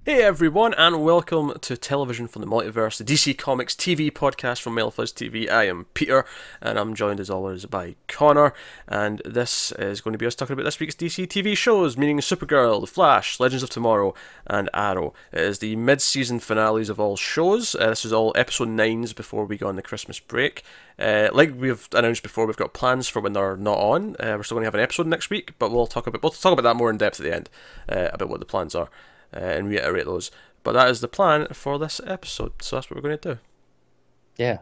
Hey everyone, and welcome to Television from the Multiverse, the DC Comics TV podcast from MailFuzz TV. I am Peter, and I'm joined as always by Connor, and this is going to be us talking about this week's DC TV shows, meaning Supergirl, The Flash, Legends of Tomorrow, and Arrow. It is the mid-season finales of all shows. This is all episode 9s before we go on the Christmas break. Like we've announced before, we've got plans for when they're not on. We're still going to have an episode next week, but we'll talk about that more in depth at the end, about what the plans are. And reiterate those. But that is the plan for this episode, so that's what we're going to do. Yeah,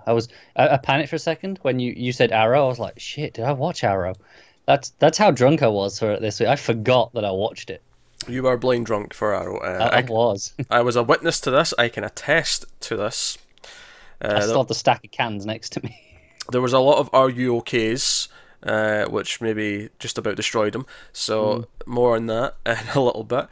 I panicked for a second when you said Arrow. I was like, shit, did I watch Arrow? That's how drunk I was for it this week. I forgot that I watched it. You are blind drunk for Arrow. I was. I was a witness to this. I can attest to this. I still have the stack of cans next to me. There was a lot of "Are you okays?" Which maybe just about destroyed them. So more on that in a little bit.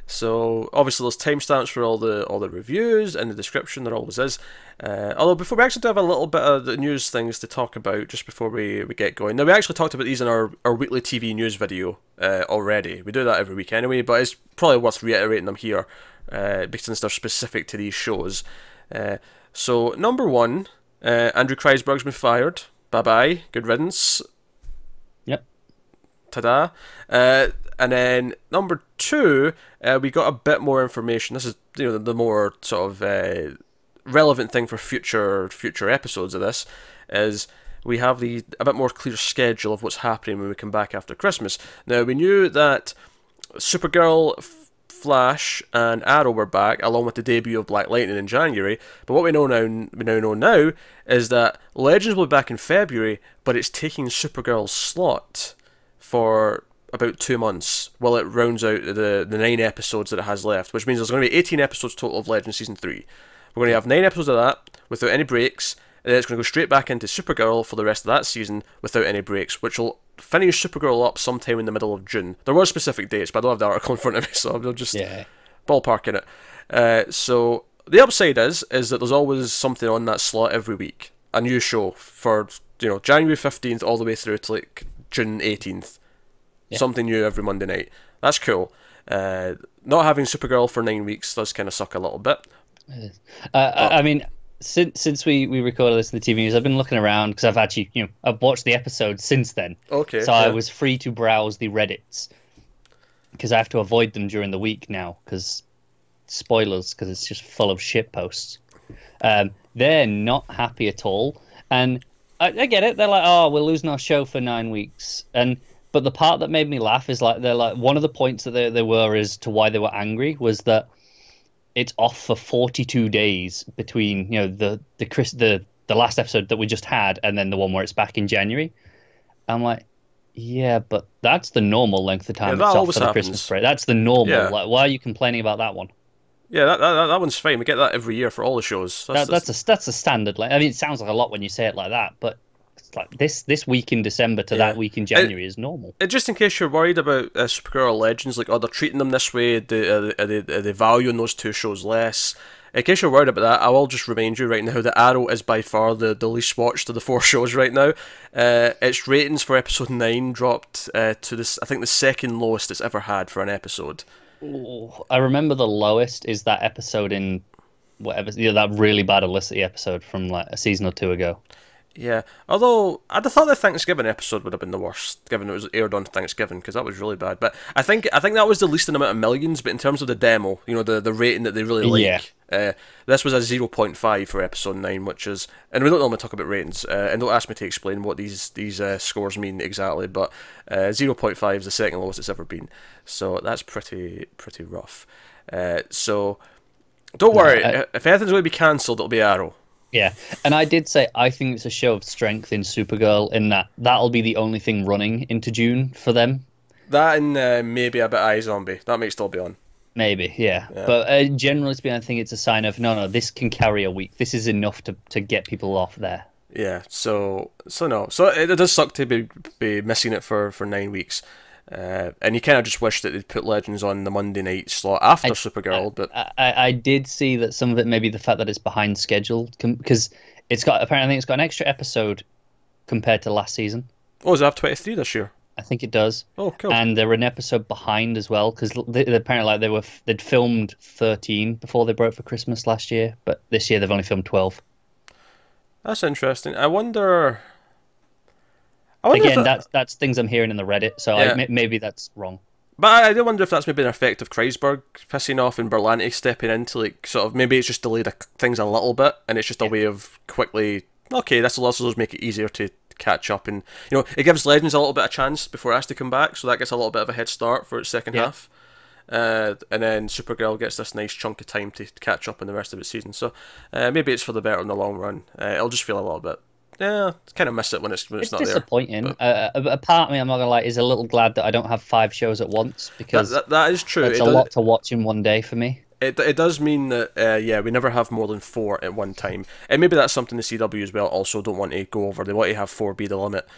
So obviously there's timestamps for all the reviews in the description. There always is. Although before we actually do have a little bit of the news things to talk about just before we get going. Now we actually talked about these in our weekly TV news video already. We do that every week anyway, but it's probably worth reiterating them here because they're specific to these shows. So number one, Andrew Kreisberg's been fired. Bye bye. Good riddance. Yep. Ta-da. And then number two, we got a bit more information. This is the more sort of relevant thing for future episodes of this is we have a bit more clear schedule of what's happening when we come back after Christmas. Now we knew that Supergirl, Flash, and Arrow were back along with the debut of Black Lightning in January. But what we now know is that Legends will be back in February, but it's taking Supergirl's slot for about 2 months while it rounds out the 9 episodes that it has left, which means there's going to be 18 episodes total of Legends Season 3. We're going to have 9 episodes of that without any breaks, and then it's going to go straight back into Supergirl for the rest of that season without any breaks, which will finish Supergirl up sometime in the middle of June. There were specific dates, but I don't have the article in front of me, so I'm just ballparking it. So the upside is that there's always something on that slot every week. A new show for January 15th all the way through to like June 18th. Yeah. Something new every Monday night. That's cool. Not having Supergirl for 9 weeks does kind of suck a little bit. I mean, since we recorded this in the TV news, I've been looking around because I've actually, I've watched the episode since then. Okay. So I was free to browse the Reddits because I have to avoid them during the week now because spoilers, because it's just full of shit posts. They're not happy at all, and I get it. They're like, oh, we're losing our show for 9 weeks, But the part that made me laugh is they're like one of the points that they were as to why they were angry was that it's off for 42 days between the last episode that we just had and then the one where it's back in January. I'm like, yeah, but that's the normal length of time it's off for the Christmas break. That's the normal. Yeah. Like, why are you complaining about that one? Yeah, that one's fine. We get that every year for all the shows. That's a standard. I mean, it sounds like a lot when you say it like that, but. Like this week in December to that week in January is normal. Just in case you're worried about Supergirl Legends, like, they're treating them this way, are they valuing those two shows less? In case you're worried about that, I will just remind you right now that Arrow is by far the least watched of the 4 shows right now. Its ratings for episode 9 dropped to this, I think, the second lowest it's ever had for an episode. Oh, I remember the lowest is that episode in whatever, that really bad Felicity episode from like a season or 2 ago. Yeah, although I'd have thought the Thanksgiving episode would have been the worst, given it was aired on Thanksgiving, because that was really bad. But I think that was the least in amount of millions. But in terms of the demo, the rating that they really like, this was a 0.5 for episode 9, which is, and we don't normally talk about ratings, and don't ask me to explain what these scores mean exactly, but 0.5 is the second lowest it's ever been, so that's pretty rough. So don't worry, if anything's going to be cancelled, it'll be Arrow. Yeah, and I did say I think it's a show of strength in Supergirl in that'll be the only thing running into June for them. That and maybe a bit of iZombie. That might still be on. Maybe, yeah. But generally speaking, I think it's a sign of, no, this can carry a week. This is enough to get people off there. Yeah, so no. So it does suck to be missing it for 9 weeks. And you kind of just wish that they'd put Legends on the Monday night slot after Supergirl. But I did see that some of it may be the fact that it's behind schedule, because apparently it's got an extra episode compared to last season. Oh, does it have 23 this year? I think it does. Oh, cool. And they're an episode behind as well because apparently like they'd filmed 13 before they broke for Christmas last year, but this year they've only filmed 12. That's interesting. I wonder. I wonder Again, if that's things I'm hearing in the Reddit, so Yeah. maybe that's wrong. But I do wonder if that's maybe an effect of Kreisberg pissing off and Berlanti stepping into, like, sort of, maybe it's just delayed things a little bit, and it's just a way of quickly, okay, this will also make it easier to catch up, and, you know, it gives Legends a little bit of chance before it has to come back, so that gets a little bit of a head start for its second half. And then Supergirl gets this nice chunk of time to catch up in the rest of its season, so maybe it's for the better in the long run. It'll just feel a little bit, kind of miss it when it's It's not there. disappointing. But A part of me, I'm not gonna lie, is a little glad that I don't have 5 shows at once because that is true. it's a lot to watch in one day for me. It does mean that, we never have more than 4 at one time. And maybe that's something the CW as well also don't want to go over. They want to have 4 be the limit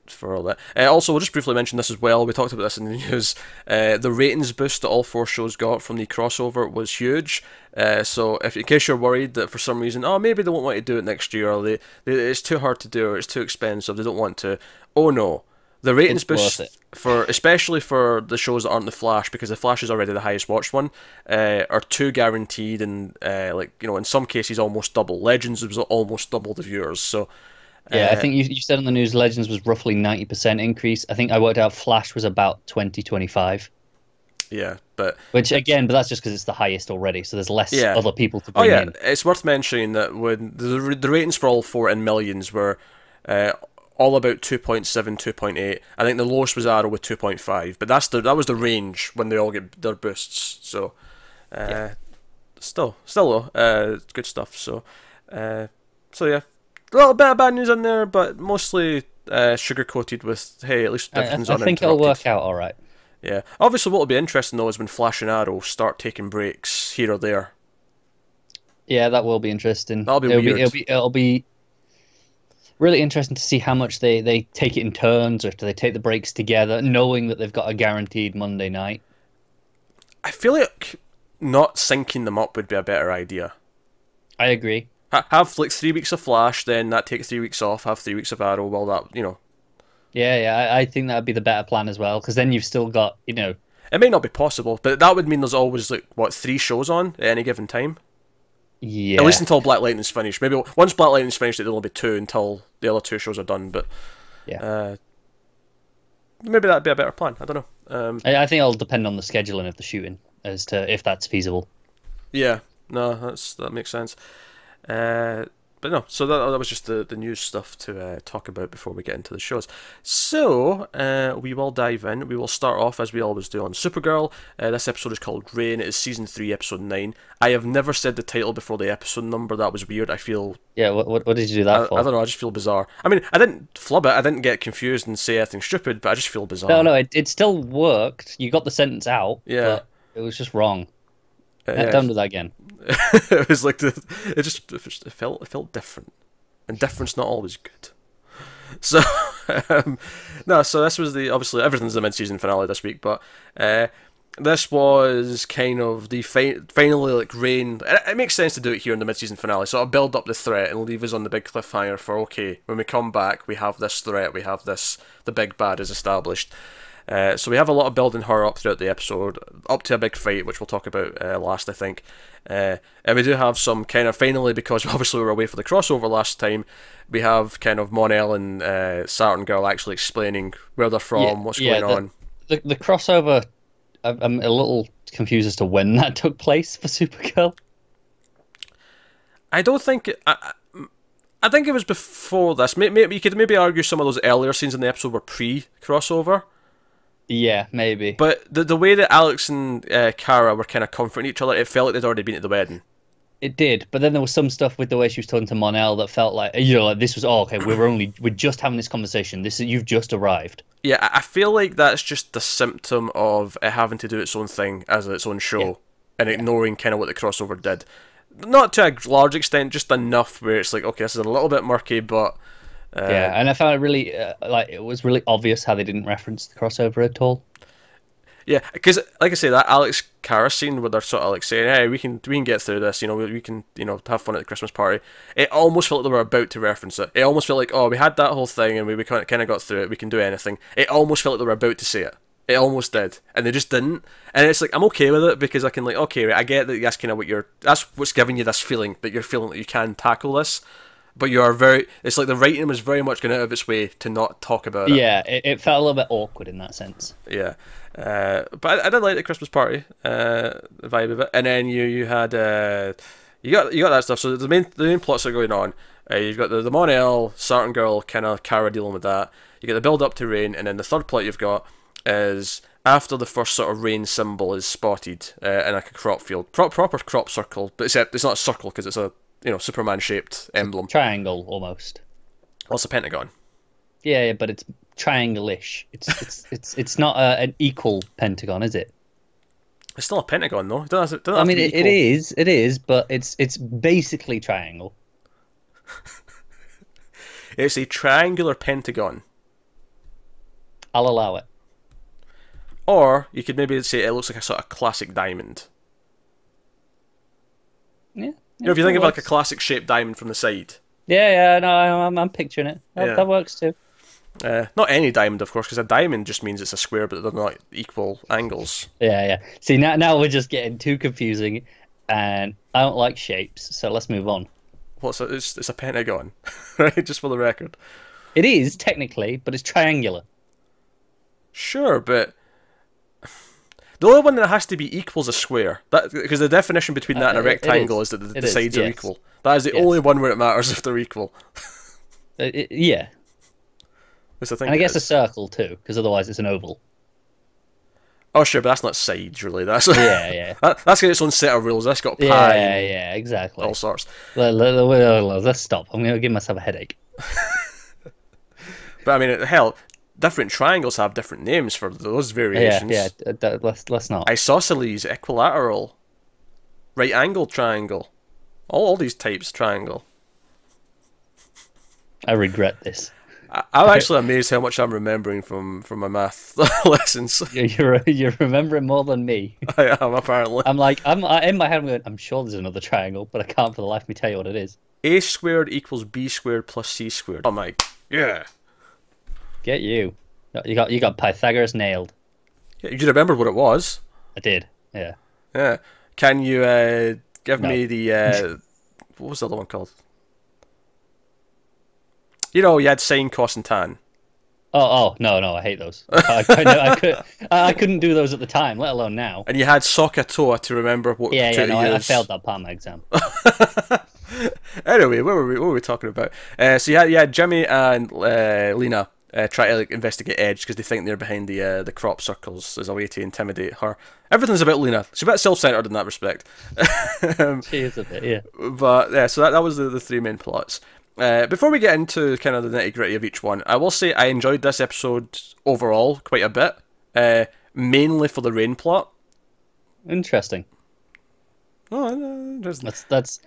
for all that. Also, we'll just briefly mention this as well. We talked about this in the news. The ratings boost that all 4 shows got from the crossover was huge. So in case you're worried that for some reason, maybe they won't want to do it next year, or it's too hard to do, or it's too expensive, they don't want to. Oh no. The ratings boost especially for the shows that aren't the Flash, because the Flash is already the highest watched one, are 2 guaranteed, and in some cases almost double. Legends was almost double the viewers. So I think you said on the news Legends was roughly 90% increase. I think I worked out Flash was about 20-25. Yeah, but that's just because it's the highest already, so there's less other people to bring in. It's worth mentioning that when the ratings for all 4 in millions were all about 2.7, 2.8. I think the lowest was Arrow with 2.5, but that was the range when they all get their boosts. So, still though, good stuff. So yeah, a little bit of bad news in there, but mostly sugar coated with, hey, at least everything's uninterrupted. I think it'll work out all right. Yeah, obviously, what will be interesting though is when Flash and Arrow start taking breaks here or there. Yeah, that will be interesting. That'll be weird. It'll be really interesting to see how much they take it in turns, or do they take the breaks together, knowing that they've got a guaranteed Monday night. I feel like not syncing them up would be a better idea. I agree. Have like 3 weeks of Flash, then that takes 3 weeks off. Have 3 weeks of Arrow. Well, that Yeah, I think that'd be the better plan as well, because then you've still got It may not be possible, but that would mean there's always 3 shows on at any given time. Yeah. At least until Black Lightning's finished. Maybe once Black Lightning's finished, it'll only be 2 until the other 2 shows are done. But maybe that'd be a better plan. I don't know. I think it'll depend on the scheduling of the shooting as to if that's feasible. Yeah, no, that makes sense. But no, so that was just the news stuff to talk about before we get into the shows. So, we will dive in. We will start off, as we always do, on Supergirl. This episode is called Rain. It is Season 3, Episode 9. I have never said the title before the episode number. That was weird. I feel... Yeah, what did you do that for? I don't know, I just feel bizarre. I mean, I didn't flub it. I didn't get confused and say anything stupid, but I just feel bizarre. No, it still worked. You got the sentence out, but it was just wrong. Don't do that again. It was like it felt different, and different's not always good. So no, so this was obviously everything's the mid-season finale this week, but this was kind of the finally Rain. It makes sense to do it here in the mid-season finale, so I'll build up the threat and leave us on the big cliffhanger for when we come back, we have this threat, we have the big bad is established. So we have a lot of building her up throughout the episode, up to a big fight, which we'll talk about last, I think. And we do have some kind of, finally, because obviously we were away for the crossover last time, we have kind of Mon-El and Saturn Girl actually explaining where they're from, what's going on. The crossover, I'm a little confused as to when that took place for Supergirl. I don't think... I think it was before this. Maybe you could maybe argue some of those earlier scenes in the episode were pre-crossover. Yeah, maybe. But the way that Alex and Kara were kind of comforting each other, it felt like they'd already been at the wedding. It did, but then there was some stuff with the way she was talking to Mon-El that felt like, like this was, okay, we're just having this conversation. You've just arrived. Yeah, I feel like that's just the symptom of it having to do its own thing as its own show, and ignoring kind of what the crossover did. Not to a large extent, just enough where it's like, okay, this is a little bit murky, but... and I found it really, it was really obvious how they didn't reference the crossover at all. Yeah, because like I say, that Alex Kara scene where they're sort of like saying, "Hey, we can get through this. We can have fun at the Christmas party." It almost felt like they were about to reference it. It almost felt like, oh, we had that whole thing and we kind of got through it. We can do anything. It almost felt like they were about to say it. It almost did, and they just didn't. And it's like I'm okay with it because I can okay, right, I get that that's kind of that's what's giving you this feeling that you're feeling that you can tackle this. But you are it's like the writing was very much going out of its way to not talk about it. Yeah, it felt a little bit awkward in that sense. Yeah. But I did like the Christmas party vibe of it. And then you had you got that stuff. So the main plots are going on. You've got the Mon-El, Sartan Girl, kind of Kara dealing with that. You get the build up to Rain, and then the third plot you've got is after the first sort of Rain symbol is spotted in like a crop field, proper crop circle, but except it's not a circle because it's a Superman shaped emblem, Triangle almost. Well, it's a pentagon. Yeah, but it's triangle-ish. It's not an equal pentagon, is it? It's still a pentagon, though. It doesn't I mean, it is, but it's basically triangle. It's a triangular pentagon. I'll allow it. Or you could maybe say it looks like a sort of classic diamond. Yeah. If you think of like a classic shaped diamond from the side. Yeah, no, I'm picturing it. That works too. Not any diamond, of course, because a diamond just means it's a square, but they're not equal angles. Yeah. See, now we're just getting too confusing, and I don't like shapes, so let's move on. It's a pentagon, right? Just for the record. It is, technically, but it's triangular. Sure, but the only one that has to be equal is a square. Because the definition between that and a rectangle is that the sides are equal. That is the only one where it matters if they're equal. Yeah. And I guess a circle too, because otherwise it's an oval. Oh sure, but that's not sides really. That's yeah. That's got its own set of rules. That's got pi. Yeah, exactly. All sorts. Let's stop. I'm going to give myself a headache. But I mean, hell, different triangles have different names for those variations. Yeah. Let's not. Isosceles, equilateral, right angle triangle, all these types triangle. I regret this. I'm actually amazed how much I'm remembering from my math lessons. You're remembering more than me. I am, apparently. I'm in my head. I'm sure there's another triangle, but I can't for the life of me tell you what it is. A squared equals B squared plus C squared. Oh my, yeah. Get you. You got Pythagoras nailed. Yeah, you remember what it was? I did. Yeah. Yeah. Can you give me the what was the other one called? You had sine, cos, and tan. Oh no! I hate those. I couldn't do those at the time, let alone now. And you had SOHCAHTOA to remember what. I failed that part of my exam. Anyway, what were we talking about? So you had Jimmy and Lena try to investigate Edge because they think they're behind the crop circles as a way to intimidate her. Everything's about Lena. She's a bit self-centered in that respect. She is a bit, yeah. But yeah, so that was the three main plots. Before we get into kind of the nitty-gritty of each one, I will say I enjoyed this episode overall quite a bit, mainly for the Rain plot. Interesting. Oh, interesting. That's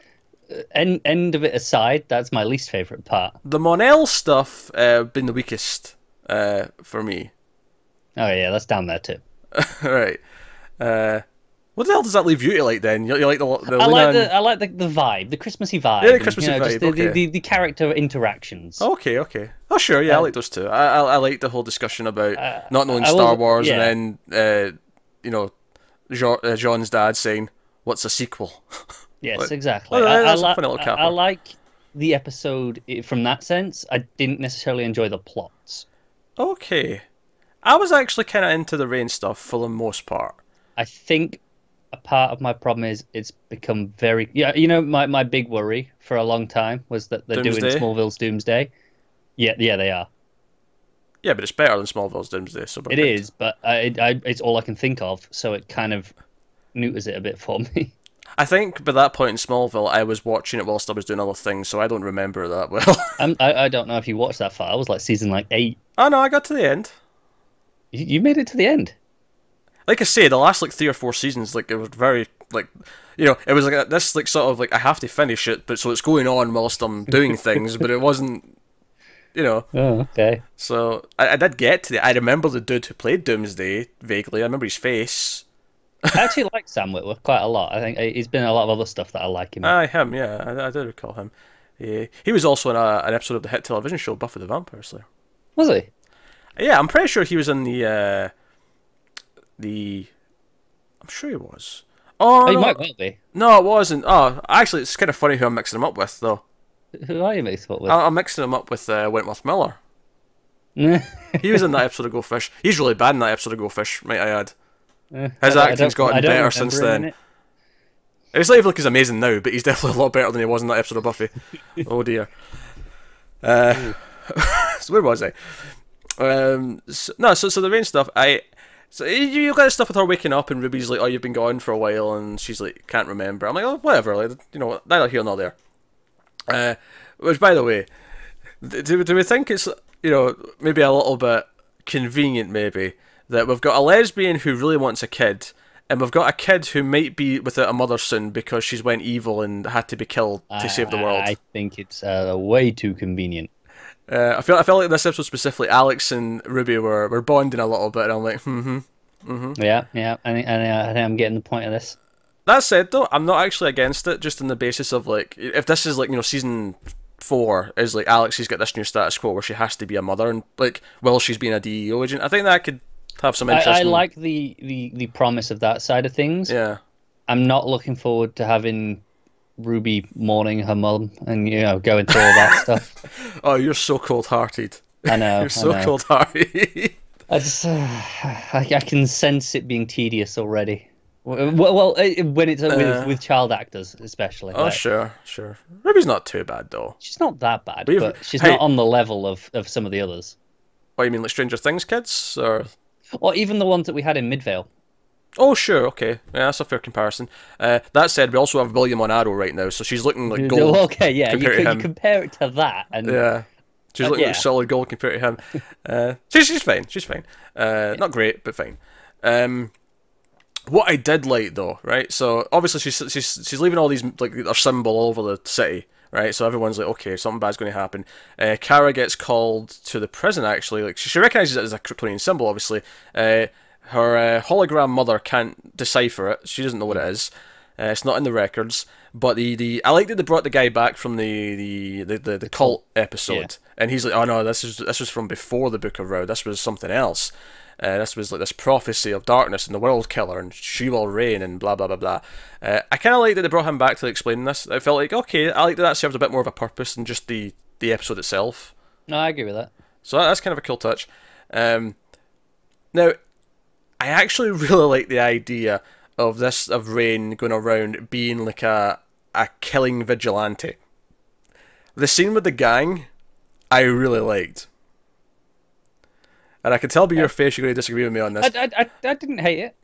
end of it aside, that's my least favourite part. The Mon-El stuff been the weakest for me. Oh yeah, that's down there too. Right. What the hell does that leave you to like then? You like the I like the vibe, the Christmassy vibe. Yeah, the Christmassy vibe. Just the character interactions. Okay. Oh sure, yeah, I like those too. I like the whole discussion about not knowing Star Wars, and then John's dad saying, "What's a sequel?" Yes, exactly. I like the episode from that sense. I didn't necessarily enjoy the plots. Okay, I was actually kind of into the Rain stuff for the most part. I think a part of my problem is it's become very... Yeah, my big worry for a long time was that they're doing Smallville's Doomsday. Yeah, they are. Yeah, but it's better than Smallville's Doomsday. So it is, but it's all I can think of, so it kind of neuters it a bit for me. I think by that point in Smallville, I was watching it whilst I was doing other things, so I don't remember it that well. I don't know if you watched that far. I was like season 8. Oh no, I got to the end. You made it to the end? Like I say, the last 3 or 4 seasons, it was very it was like this sort of I have to finish it, but so it's going on whilst I'm doing things, but it wasn't. You know. Oh, okay. So I did get to the. I remember the dude who played Doomsday vaguely. I remember his face. I actually like Sam Witwer quite a lot. I think he's been in a lot of other stuff that I like him in. Him, yeah, I do recall him. Yeah. He was also in an episode of the hit television show Buffy the Vampire Slayer. Was he? Yeah, I'm pretty sure he was in the. I'm sure he was. Oh, He no. might well be. No, it wasn't. Oh, actually, it's kind of funny who I'm mixing him up with, though. Who are you mixed up with? I'm mixing him up with Wentworth Miller. He was in that episode of Go Fish. He's really bad in that episode of Go Fish, might I add. His acting's gotten better since then. It's not even like he's amazing now, but he's definitely a lot better than he was in that episode of Buffy. Oh dear. So where was I? So the rain stuff. So you got stuff with her waking up and Ruby's like, oh, you've been gone for a while, and she's like, can't remember. I'm like, oh, whatever. Like, you know, neither here nor there. Which, by the way, do we think it's, you know, maybe a little bit convenient, maybe, that we've got a lesbian who really wants a kid, and we've got a kid who might be without a mother soon because she's went evil and had to be killed to save the world. I think it's way too convenient. I felt like this episode specifically, Alex and Ruby were bonding a little bit, and I'm like, Yeah, I think I'm getting the point of this. That said, though, I'm not actually against it, just on the basis of, like, if this is, like, you know, season 4 is, like, Alex, she's got this new status quo where she has to be a mother, and, like, while she's being a DEO agent, I think that could have some interest. I like the promise of that side of things. Yeah. I'm not looking forward to having Ruby mourning her mum and, you know, going through all that stuff. Oh, you're so cold-hearted. I know. You're so cold-hearted. I just, I can sense it being tedious already. Well, when it's with child actors, especially. Oh, like, sure. Ruby's not too bad, though. She's not that bad, but she's not on the level of some of the others. What, you mean, like Stranger Things kids? Or even the ones that we had in Midvale. Oh, sure, okay. Yeah, that's a fair comparison. That said, we also have William on Arrow right now, so she's looking like gold. Okay, yeah, you compare it to that. And yeah. She's looking like solid gold compared to him. She's fine. She's fine. Not great, but fine. What I did like, though, right? So obviously she's leaving all these, like, her symbol all over the city, right? So everyone's like, okay, something bad's going to happen. Kara gets called to the prison. Actually, like she recognizes it as a Kryptonian symbol. Obviously, her hologram mother can't decipher it. She doesn't know what it is. It's not in the records. But I like that they brought the guy back from the cult episode, and he's like, oh no, this was from before the Book of Ra. This was something else. This was like this prophecy of darkness and the world killer, and she will reign, and blah blah blah blah. I kind of like that they brought him back to explain this. I felt like, okay, I like that served a bit more of a purpose than just the episode itself. No, I agree with that. So that's kind of a cool touch. Now, I actually really like the idea of Rain going around being like a killing vigilante. The scene with the gang, I really liked. And I can tell by your face you're going to disagree with me on this. I didn't hate it.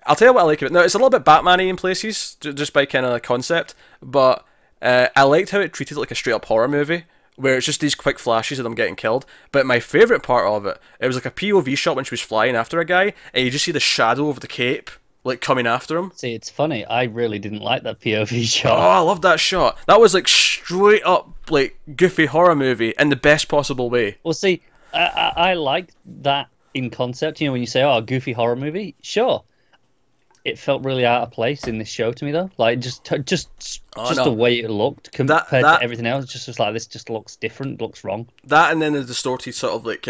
I'll tell you what I like of it. Now, it's a little bit Batman-y in places, just by kind of the concept, but I liked how it treated it like a straight-up horror movie, where it's just these quick flashes of them getting killed. But my favourite part of it, it was like a POV shot when she was flying after a guy, and you just see the shadow of the cape, like, coming after him. See, it's funny. I really didn't like that POV shot. Oh, I love that shot. That was, like, straight-up, like, goofy horror movie in the best possible way. Well, see, I like that in concept. You know, when you say, "Oh, a goofy horror movie," sure. It felt really out of place in this show to me, though. Like just the way it looked compared to everything else. Just like this, just looks different, looks wrong. That and then the distorted sort of like,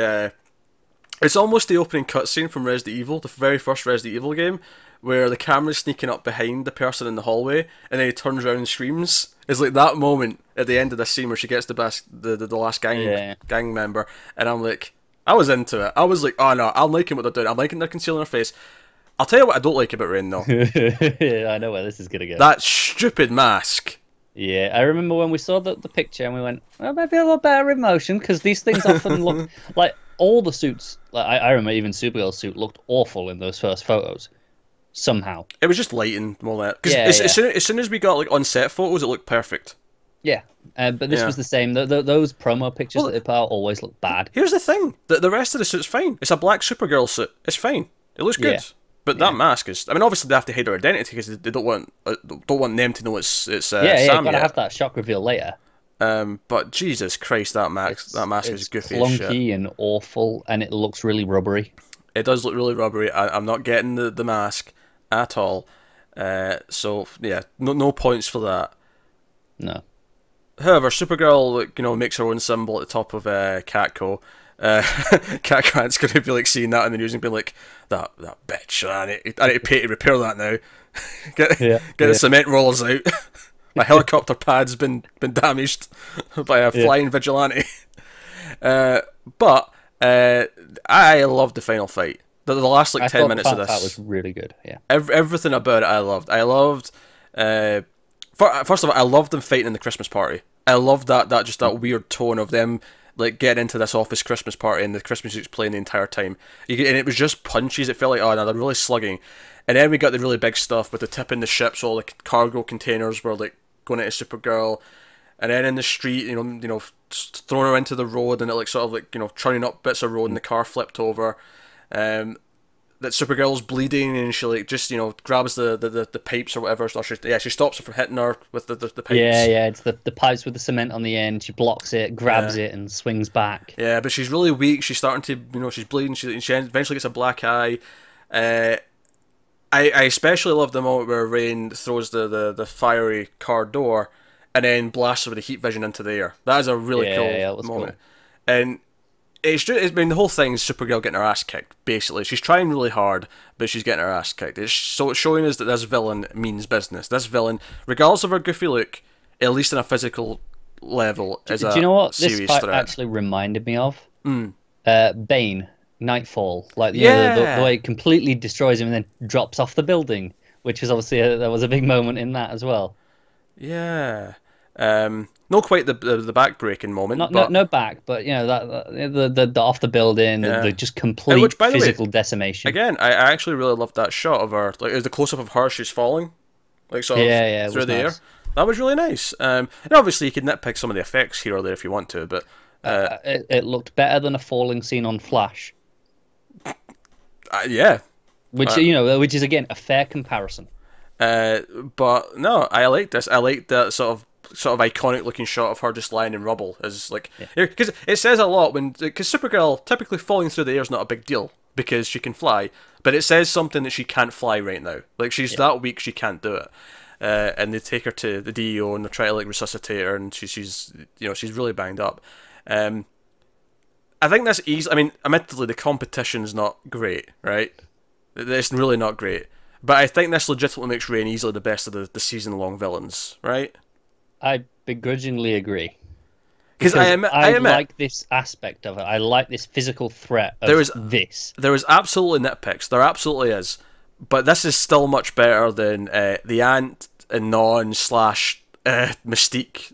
it's almost the opening cutscene from Resident Evil, the very first Resident Evil game, where the camera's sneaking up behind the person in the hallway, and then he turns around and screams. It's like that moment at the end of the scene where she gets the last gang member, and I'm like, I was into it. I was like, oh no, I'm liking what they're doing. I'm liking their concealing her face. I'll tell you what I don't like about Rain, though. I know where this is gonna go. That stupid mask. Yeah, I remember when we saw the picture and we went, well, maybe a little better in motion, because these things often look like all the suits. Like I remember even Supergirl's suit looked awful in those first photos. Somehow it was just lighting more than that. Because as soon as we got like on set photos, it looked perfect. Yeah, but this was the same. Those promo pictures that they put out always look bad. Here's the thing: the rest of the suit's fine. It's a black Supergirl suit. It's fine. It looks good. But that mask is. I mean, obviously they have to hide her identity because they don't want them to know it's Sam gotta yet. have that shock reveal later. But Jesus Christ, that mask is It's goofy as shit. clunky and awful, and it looks really rubbery. It does look really rubbery. I'm not getting the mask at all. So yeah, no points for that. No. However, Supergirl, like, makes her own symbol at the top of Catco. Cat Grant's going to be like seeing that in the news and being like, that bitch, I need to pay to repair that now. get the cement rollers out. My helicopter pad's been damaged by a flying vigilante. But I loved the final fight. The last like 10 minutes of this. That was really good. Yeah. Everything about it I loved. First of all, I loved them fighting in the Christmas party. I loved that weird tone of them like getting into this office Christmas party and the Christmas music's playing the entire time. And it was just punches. It felt like, oh no, they're really slugging. And then we got the really big stuff with the tipping the ships, all the cargo containers were like going into Supergirl. And then in the street, throwing her into the road and it like sort of like, churning up bits of road and the car flipped over. That Supergirl's bleeding and she like just grabs the pipes or whatever. So she stops her from hitting her with the pipes. Yeah, it's the pipes with the cement on the end. She blocks it, grabs it, and swings back. Yeah, but she's really weak. She's starting to she's bleeding. She eventually gets a black eye. I especially love the moment where Rain throws the fiery car door and then blasts her with the heat vision into the air. That is a really cool moment. Cool. And the whole thing is Supergirl getting her ass kicked, basically. She's trying really hard, but she's getting her ass kicked. It's showing us that this villain means business. This villain, regardless of her goofy look, at least on a physical level, is a serious threat. Do you know what this fight actually reminded me of? Bane, Nightfall. Like the way it completely destroys him and then drops off the building, which was obviously there was a big moment in that as well. Yeah. Not quite the back-breaking moment. No back, but the off the building, the just complete physical decimation. Again, I actually really loved that shot of her. Like, it was the close-up of her, she's falling, like sort of through the air. That was really nice. And obviously, you could nitpick some of the effects here or there if you want to, but it looked better than a falling scene on Flash. Yeah, which is again a fair comparison. But no, I like this. I like that sort of iconic looking shot of her just lying in rubble is like, because it says a lot because Supergirl typically falling through the air is not a big deal because she can fly, but it says something that she can't fly right now. Like she's that weak she can't do it. And they take her to the DEO and they try to like resuscitate her and she's really banged up. I think that's easy. I mean, admittedly the competition's not great, right? It's really not great. But I think this legitimately makes Rain easily the best of the season-long villains, right? I begrudgingly agree. Because I like this aspect of it. I like this physical threat of this. There is absolutely nitpicks. There absolutely is. But this is still much better than the Ant and Non / Mystique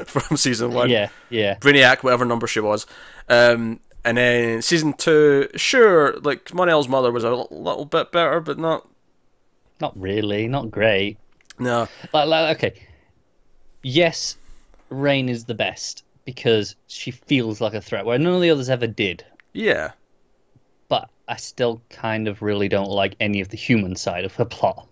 from season 1. Yeah. Brainiac, whatever number she was. And then season 2, sure, like Mon-El's mother was a little bit better, but not really, not great. No. Okay. Yes, Rain is the best because she feels like a threat, where none of the others ever did. Yeah. But I still kind of really don't like any of the human side of her plot.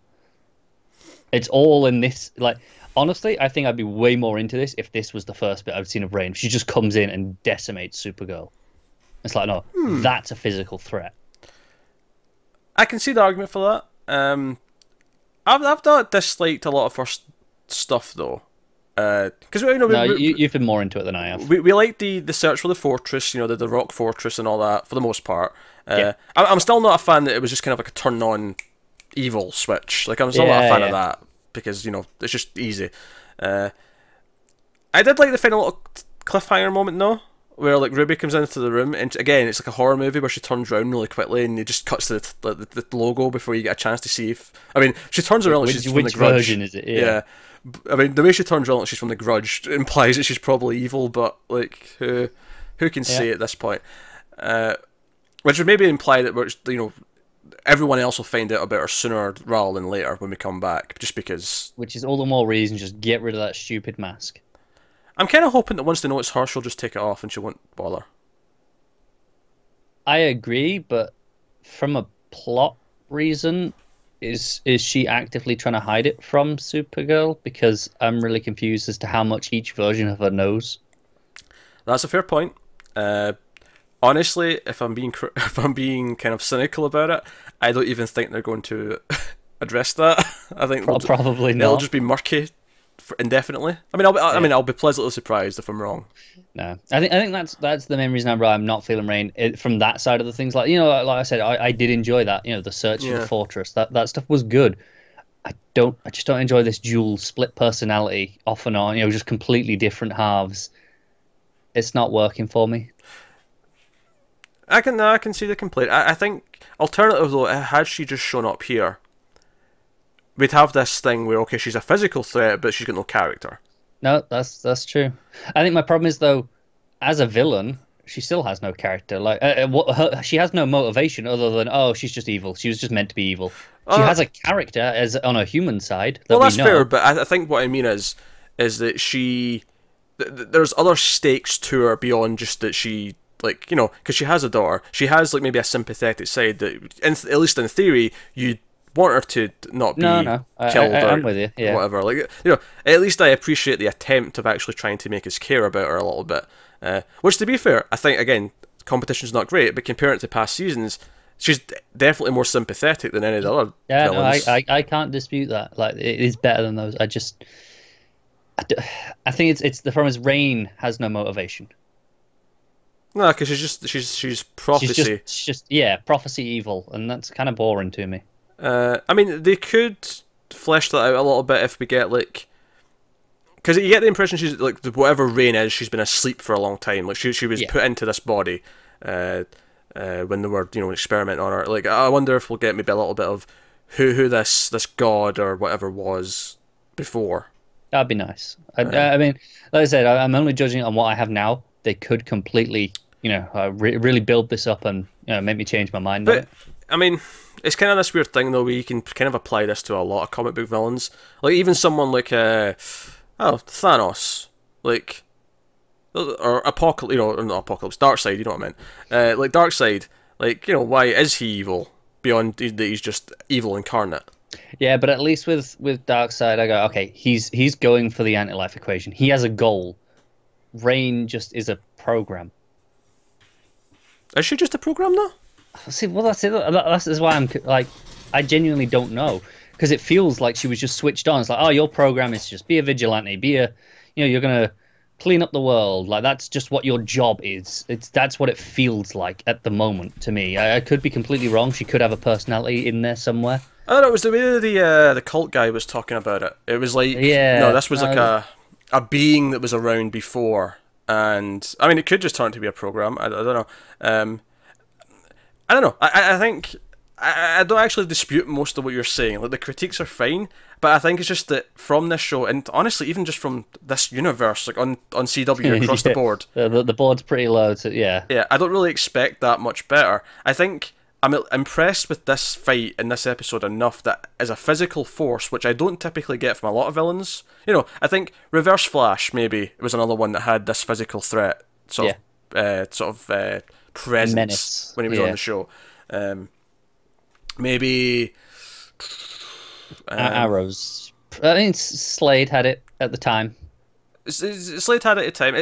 It's all in this, like, honestly, I think I'd be way more into this if this was the first bit I've seen of Rain. She just comes in and decimates Supergirl. It's like, no, that's a physical threat. I can see the argument for that. I've not disliked a lot of her stuff though, because you've been more into it than I have. We like the search for the fortress, the rock fortress and all that for the most part. I'm still not a fan that it was just kind of like a turn on evil switch. Like I'm still not a fan of that because it's just easy. I did like the final little cliffhanger moment though, where like Ruby comes into the room and again it's like a horror movie where she turns around really quickly and it just cuts to the logo before you get a chance to see if she turns around like she's from the Grudge. Version is it? Yeah. I mean the way she turns around like she's from the Grudge implies that she's probably evil, but like who can say at this point? Which would maybe imply that everyone else will find out about her sooner rather than later when we come back, just because. Which is all the more reason just get rid of that stupid mask. I'm kind of hoping that once they know it's her, she'll just take it off and she won't bother. I agree, but from a plot reason, is she actively trying to hide it from Supergirl? Because I'm really confused as to how much each version of her knows. That's a fair point. Honestly, if I'm being if I'm being kind of cynical about it, I don't even think they're going to address that. I think Probably it'll not. just be murky for indefinitely. I mean, I'll be pleasantly surprised if I'm wrong. No, I think that's the main reason I'm not feeling Rain from that side of the things. Like like I said, I did enjoy that. The search for the fortress. That stuff was good. I just don't enjoy this dual split personality off and on. Just completely different halves. It's not working for me. I can see the complaint. I think alternatively though, had she just shown up here, we'd have this thing where okay, she's a physical threat, but she's got no character. No, that's true. I think my problem is though, as a villain, she still has no character. Like, she has no motivation other than she's just evil. She was just meant to be evil. She has a character as on a human side. That's fair, but I think what I mean is that there's other stakes to her beyond just that she. Like, because she has a daughter, she has like maybe a sympathetic side that, at least in theory, you want her to not be killed I'm with you. Yeah. Whatever. Like, at least I appreciate the attempt of actually trying to make us care about her a little bit. Which, to be fair, I think again, competition's not great, but comparing it to past seasons, she's definitely more sympathetic than any of the other villains. No, I can't dispute that. Like, it is better than those. I think it's the problem is Rain has no motivation. No, because she's prophecy. She's just prophecy evil, and that's kind of boring to me. I mean, they could flesh that out a little bit if we get like, because you get the impression she's like whatever Rain is, she's been asleep for a long time. Like she was put into this body, when they were experimenting on her. Like I wonder if we'll get maybe a little bit of who this god or whatever was before. That'd be nice. I mean, like I said, I'm only judging on what I have now. They could completely, really build this up and make me change my mind. But I mean, it's kind of this weird thing though, where you can kind of apply this to a lot of comic book villains. Like even someone like Thanos, like or Apocalypse, or not Apocalypse, Darkseid. You know what I meant? Like Darkseid, like why is he evil beyond that he's just evil incarnate? Yeah, but at least with Darkseid, I go okay. He's going for the anti-life equation. He has a goal. Rain just is a program. Is she just a program though? See, well, that's it. That's why I'm like, I genuinely don't know, because it feels like she was just switched on. It's like, your program is just be a vigilante, you're gonna clean up the world. Like that's just what your job is. That's what it feels like at the moment to me. I could be completely wrong. She could have a personality in there somewhere. I don't know. It was the way the cult guy was talking about it. It was like, no, this was like a being that was around before, and I mean, it could just turn out to be a program. I don't know. I don't know. I think I don't actually dispute most of what you're saying. Like the critiques are fine, but I think it's just that from this show, and honestly, even just from this universe, like on CW across the board, the board's pretty low. Yeah, I don't really expect that much better. I think I'm impressed with this fight in this episode enough that as a physical force, which I don't typically get from a lot of villains. I think Reverse Flash maybe was another one that had this physical threat sort of presence menace when he was on the show. Maybe Arrows. I mean, Slade had it at the time. Slade had it at the time.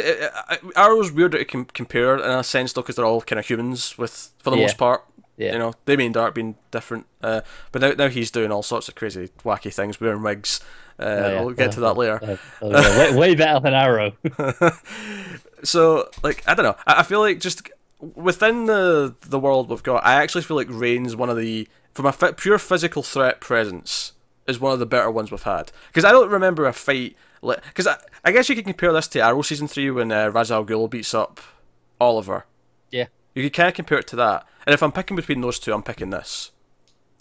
Arrow's weird to compare in a sense though, because they're all kind of humans for the most part. Yeah. They being dark, being different. But now he's doing all sorts of crazy, wacky things, wearing wigs. We'll get to that later. Way better than Arrow. So, like, I don't know. I feel like just within the world we've got, I actually feel like Reign's one of the, from a pure physical threat presence, is one of the better ones we've had. Because I don't remember a fight, because I guess you could compare this to Arrow Season 3 when Ra's al Ghul beats up Oliver. Yeah. You could kind of compare it to that. And if I'm picking between those two, I'm picking this.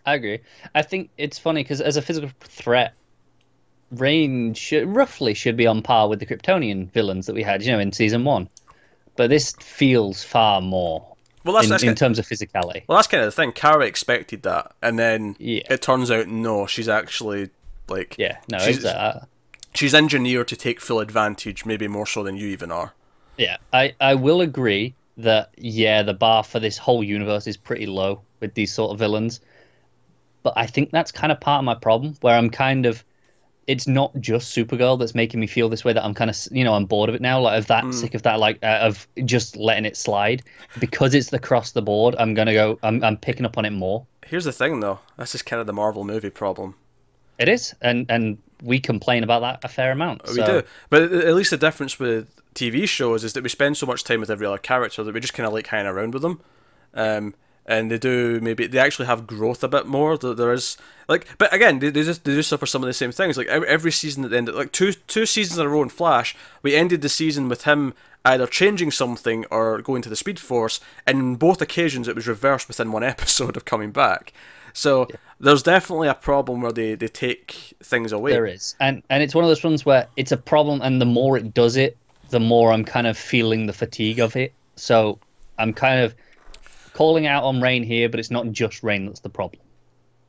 I agree. I think it's funny because as a physical threat, Reign roughly should be on par with the Kryptonian villains that we had, in Season 1. But this feels far more in terms of physicality. Well, that's kind of the thing. Kara expected that, and then it turns out, no, she's actually, like... Yeah, no, she's engineered to take full advantage, maybe more so than you even are. Yeah, I will agree that, the bar for this whole universe is pretty low with these sort of villains. but I think that's kind of part of my problem, where I'm kind of, it's not just Supergirl that's making me feel this way, that I'm kind of, I'm bored of it now, like of that, sick of that, like of just letting it slide. Because it's across the board, I'm picking up on it more. Here's the thing, though. This is kind of the Marvel movie problem. It is, and we complain about that a fair amount. We do, but at least the difference with TV shows is that we spend so much time with every other character that we just kind of like hanging around with them, and they actually have growth a bit more. There is like, but again, they do suffer some of the same things. Like every season at the end, like two seasons in a row in Flash, we ended the season with him either changing something or going to the Speed Force, and in both occasions it was reversed within one episode of coming back. So there's definitely a problem where they take things away. There is, and it's one of those ones where it's a problem, and the more it does it, the more I'm kind of feeling the fatigue of it. So I'm kind of calling out on Rain here, but it's not just Rain that's the problem.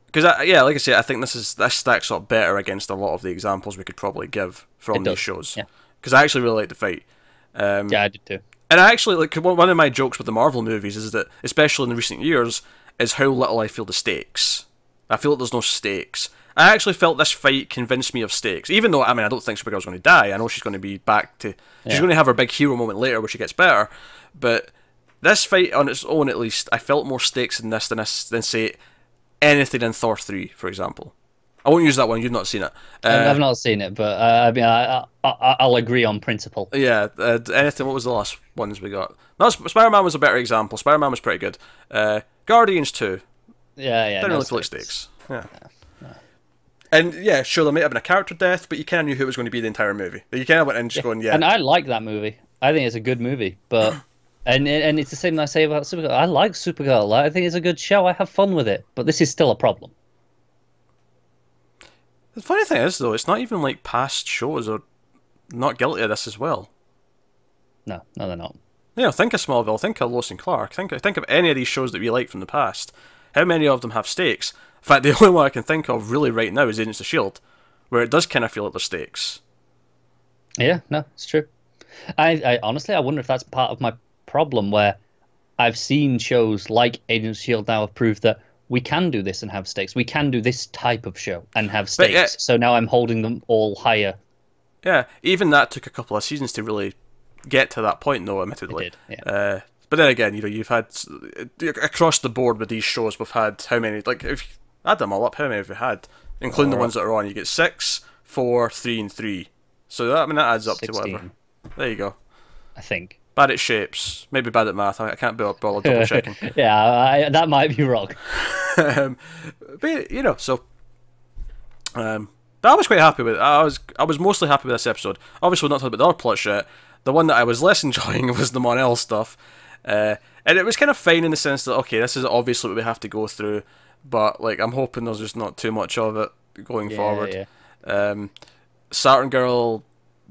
Because like I say, I think this stacks up better against a lot of the examples we could probably give from these shows. Yeah. Because I actually really like the fight. Yeah, I did too. And I actually like one of my jokes with the Marvel movies is that, especially in the recent years, is how little I feel the stakes. I feel like there's no stakes. I actually felt this fight convinced me of stakes, even though I don't think Supergirl's going to die. I know she's going to be back to. She's going to have her big hero moment later where she gets better, but this fight on its own, at least, I felt more stakes in this than say anything in Thor 3, for example. I won't use that one. You've not seen it. I've not seen it, but I'll agree on principle. Yeah. Anything. What was the last ones we got? No, Spider-Man was a better example. Spider-Man was pretty good. Guardians 2. Yeah. Didn't really feel like stakes. Yeah. No. And yeah, sure, there might have been a character death, but you kind of knew who it was going to be the entire movie. You kind of went in just going, yeah. And I like that movie. I think it's a good movie, but and it's the same that I say about Supergirl. I like Supergirl. I think it's a good show. I have fun with it, but this is still a problem. The funny thing is, though, it's not even like past shows are not guilty of this as well. No, they're not. Think of Smallville, think of Lois and Clark, think of any of these shows that we like from the past. How many of them have stakes? In fact, the only one I can think of really right now is Agents of S.H.I.E.L.D., where it does kind of feel like there's stakes. Yeah, no, it's true. I honestly, I wonder if that's part of my problem, where I've seen shows like Agents of S.H.I.E.L.D. now have proved that we can do this and have stakes. We can do this type of show and have stakes. So now I'm holding them all higher. Yeah, even that took a couple of seasons to really get to that point, though, admittedly. It did, yeah. But then again, you've had, across the board with these shows, we've had how many, like, if you add them all up, how many have we had? Including the ones that are on, you get 6, 4, 3, and 3. So that adds up 16. To whatever. There you go. I think. Bad at shapes, maybe bad at math, I can't bother double checking. Yeah, that might be wrong. But, so... but I was quite happy with it. I was mostly happy with this episode. Obviously, we're not talking about the other plot shit. The one that I was less enjoying was the Mon-El stuff. And it was kind of fine in the sense that, okay, this is obviously what we have to go through, but like I'm hoping there's just not too much of it going forward. Yeah. Saturn Girl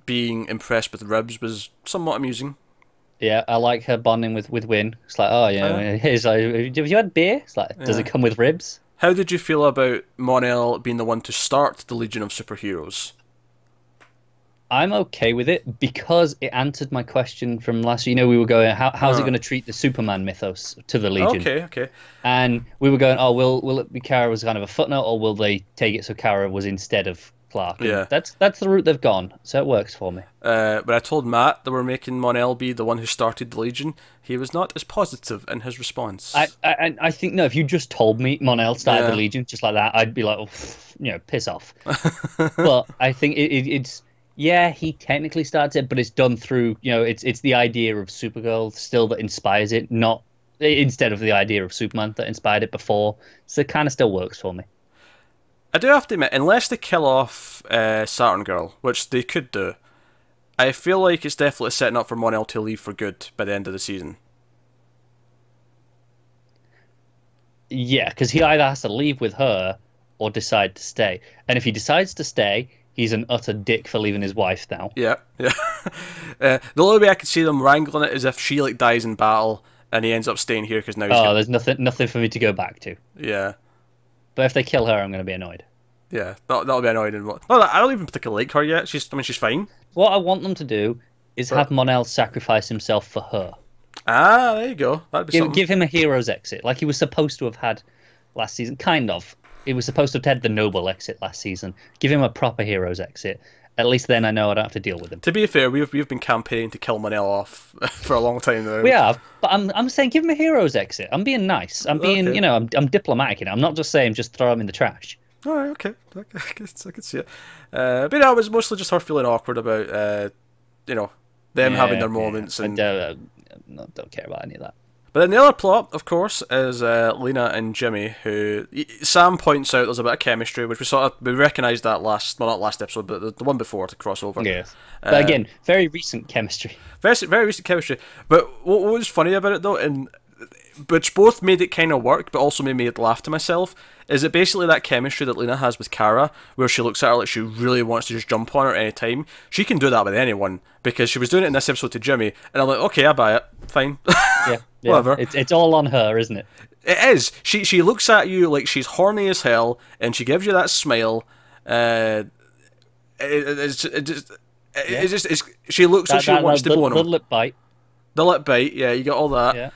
being impressed with ribs was somewhat amusing. Yeah, I like her bonding with Win. It's like, here's like, have you had beer? It's like, does it come with ribs? How did you feel about Mon-El being the one to start the Legion of Superheroes? I'm okay with it because it answered my question from last year. We were going, how's it going to treat the Superman mythos to the Legion? Okay. And we were going, will it be Kara was kind of a footnote, or will they take it so Kara was instead of Clark? And that's the route they've gone, so it works for me. But I told Matt that we're making Mon-El be the one who started the Legion. He was not as positive in his response. I think, no, if you just told me Mon-El started the Legion just like that, I'd be like, piss off. But I think it's... Yeah, he technically starts it, but it's done through, it's the idea of Supergirl still that inspires it, not instead of the idea of Superman that inspired it before. So it kind of still works for me. I do have to admit, unless they kill off Saturn Girl, which they could do, I feel like it's definitely setting up for Mon-El to leave for good by the end of the season. Yeah, because he either has to leave with her or decide to stay. And if he decides to stay... He's an utter dick for leaving his wife now. Yeah. The only way I could see them wrangling it is if she dies in battle and he ends up staying here because now he's there's nothing for me to go back to. Yeah. But if they kill her, I'm going to be annoyed. Yeah, that'll be annoying. No, I don't even particularly like her yet. She's fine. What I want them to do is have Mon-El sacrifice himself for her. Ah, there you go. That'd be something. Give him a hero's exit, like he was supposed to have had last season, kind of. He was supposed to have had the noble exit last season. Give him a proper hero's exit. At least then I know I don't have to deal with him. To be fair, we've been campaigning to kill Manel off for a long time now. We have, but I'm saying give him a hero's exit. I'm being nice. I'm being, Okay. I'm diplomatic. I'm not just saying just throw him in the trash. All right, okay, I can see it. But no, it was mostly just her feeling awkward about, them having their moments. I And don't care about any of that. but then the other plot, of course, is Lena and Jimmy, who Sam points out there's a bit of chemistry, which we recognised that not last episode, but the one before, the crossover. Yes, but again, very recent chemistry. Very, very recent chemistry. But what was funny about it though, and which both made it kind of work, but also made me laugh to myself, is it basically that chemistry that Lena has with Kara, where she looks at her like she really wants to just jump on her at any time. She can do that with anyone, because she was doing it in this episode to Jimmy, and I'm like, okay, I buy it, fine. Yeah, Whatever. It's all on her, isn't it? It is. She looks at you like she's horny as hell, and she gives you that smile. She looks like she wants to bone the him. lip bite. The lip bite, yeah, you got all that. Yeah.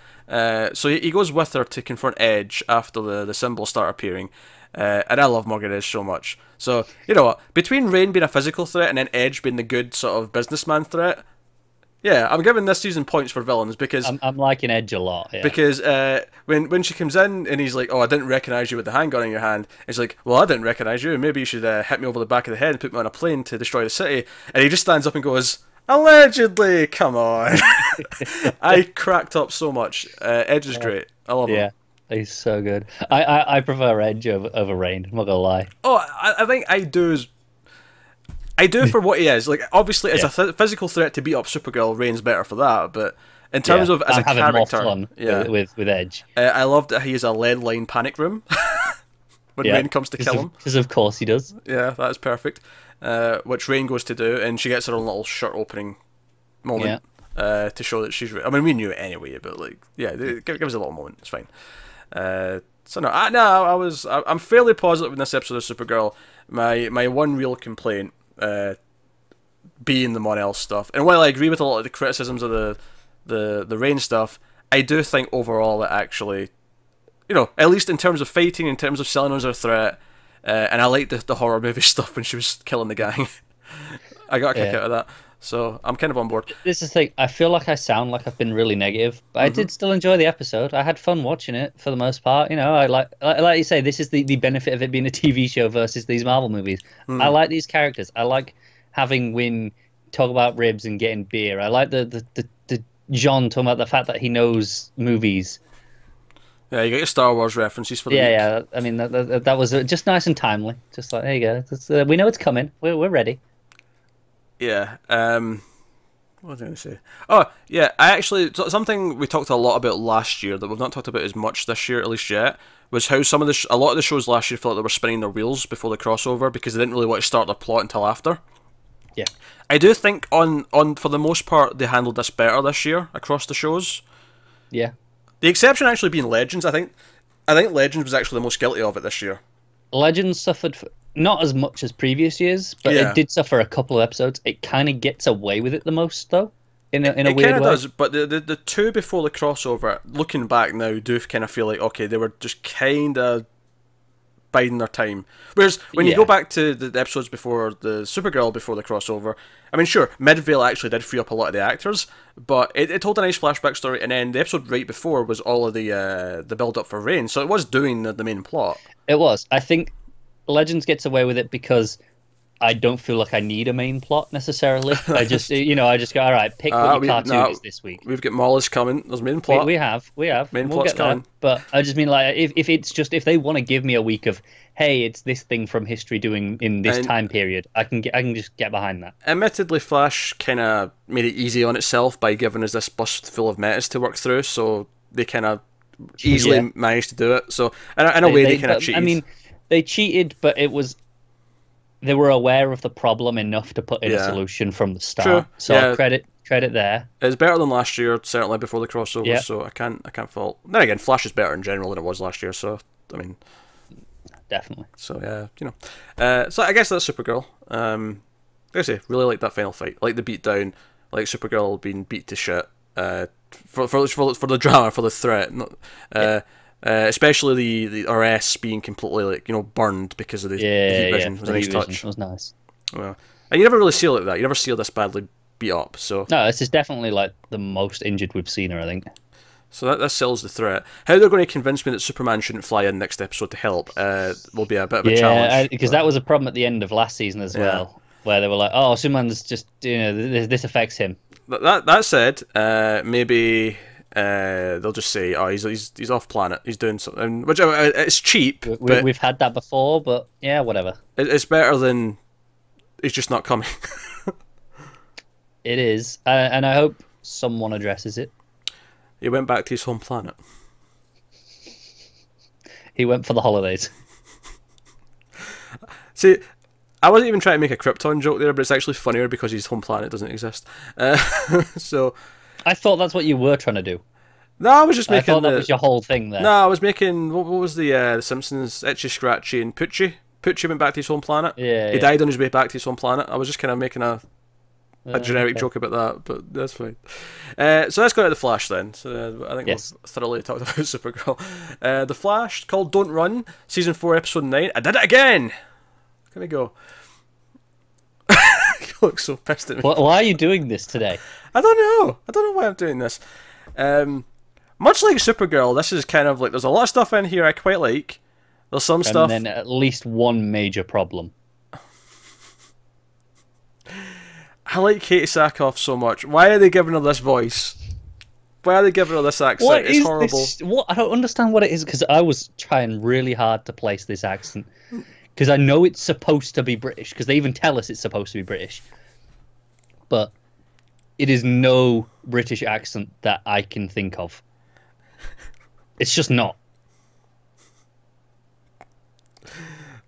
So he goes with her to confront Edge after the symbols start appearing. And I love Morgan Edge so much. So, you know what? Between Rain being a physical threat and then Edge being the good sort of businessman threat, yeah, I'm giving this season points for villains because I'm liking Edge a lot. Yeah. because when she comes in and he's like, "Oh, I didn't recognize you with the handgun in your hand," it's like, "Well, I didn't recognize you. Maybe you should hit me over the back of the head and put me on a plane to destroy the city." And he just stands up and goes, "Allegedly, come on." I cracked up so much. Edge is great. I love him. Yeah, he's so good. I prefer Edge over Rain. I'm not gonna lie. Oh, I think I do for what he is. Like, obviously, as a physical threat to beat up Supergirl, Rain's better for that. But in terms of as I'm a having character, more fun with Edge. I loved that he has a lead line panic room when Rain comes to kill him. Because of course he does. Yeah, that's perfect. Which Rain goes to do, and she gets her own little shirt opening moment to show that she's. I mean, we knew it anyway, but like, yeah, give us a little moment. It's fine. So I'm fairly positive in this episode of Supergirl. My one real complaint being the Mon-El stuff, and while I agree with a lot of the criticisms of the Rain stuff, I do think overall that actually, at least in terms of fighting, in terms of selling her as a threat, and I like the horror movie stuff when she was killing the gang. I got a kick out of that. So I'm kind of on board. This is the thing. I feel like I sound like I've been really negative, but I did still enjoy the episode. I had fun watching it for the most part. I like you say, this is the benefit of it being a TV show versus these Marvel movies. I like these characters. I like having Win talk about ribs and getting beer. I like the John talking about the fact that he knows movies. Yeah, you got your Star Wars references for the week. Yeah. I mean, that was just nice and timely. Just like, there you go. We know it's coming. We're ready. Yeah. What was I going to say? Oh, yeah. Something we talked a lot about last year that we've not talked about as much this year, at least yet, was how a lot of the shows last year felt like they were spinning their wheels before the crossover because they didn't really want to start their plot until after. Yeah. I do think on for the most part they handled this better this year across the shows. Yeah. The exception actually being Legends. I think Legends was actually the most guilty of it this year. Legends suffered not as much as previous years, but it did suffer a couple of episodes. It kind of gets away with it the most, though, in a weird way. It kind of does, but the two before the crossover, looking back now, do kind of feel like, okay, they were just kind of biding their time. Whereas when you go back to the episodes before the Supergirl, before the crossover, I mean, sure, Midvale actually did free up a lot of the actors, but it told a nice flashback story, and then the episode right before was all of the build-up for Rain, so it was doing the main plot. It was. I think Legends gets away with it because I don't feel like I need a main plot necessarily. I just go, all right, pick what your cartoon is this week. We've got Molly's coming. There's main plot. We have. Main plot's coming. But I just mean, like, if they want to give me a week of, hey, it's this thing from history doing in this time period, I can just get behind that. Admittedly, Flash kind of made it easy on itself by giving us this bus full of metas to work through, so they kind of easily managed to do it. So in a way, they kind of cheated. I mean, they cheated, but they were aware of the problem enough to put in a solution from the start. True. So credit there. It's better than last year, certainly before the crossover. So I can't fault. Then again, Flash is better in general than it was last year. So I mean, definitely. So so I guess that's Supergirl. Like I say, really like that final fight, like the beatdown, like Supergirl being beat to shit. For the drama, for the threat. Especially the RS being completely like burned because of the heat vision was a nice touch. It was nice. Well, and you never really see it like that. You never see her this badly beat up. So no, this is definitely like the most injured we've seen her, I think. So that sells the threat. How they're going to convince me that Superman shouldn't fly in next episode to help will be a bit of a challenge. Yeah, because that was a problem at the end of last season as well, where they were like, "Oh, Superman's just this affects him." That said, maybe they'll just say, "Oh, he's off planet. He's doing something." Which it's cheap. We've had that before, but yeah, whatever. It's better than he's just not coming. It is, and I hope someone addresses it. He went back to his home planet. He went for the holidays. See, I wasn't even trying to make a Krypton joke there, but it's actually funnier because his home planet doesn't exist. So, I thought that's what you were trying to do. No, I was just making. I thought that was your whole thing there. No, I was making. What was the Simpsons? Itchy, Scratchy, and Poochie. Poochie went back to his home planet. Yeah, he died on his way back to his home planet. I was just kind of making a generic joke about that, but that's fine. So let's go to the Flash then. So I think we've thoroughly talked about Supergirl. The Flash, called Don't Run, season 4, episode 9. I did it again. Can we go? You look so pissed at me. Why are you doing this today? I don't know. I don't know why I'm doing this. Much like Supergirl, this is kind of like there's a lot of stuff in here I quite like. There's some stuff, and then at least one major problem. I like Katie Sackhoff so much. Why are they giving her this voice? Why are they giving her this accent? It's horrible. What? I don't understand what it is, because I was trying really hard to place this accent. Because I know it's supposed to be British, because they even tell us it's supposed to be British. But it is no British accent that I can think of. It's just not.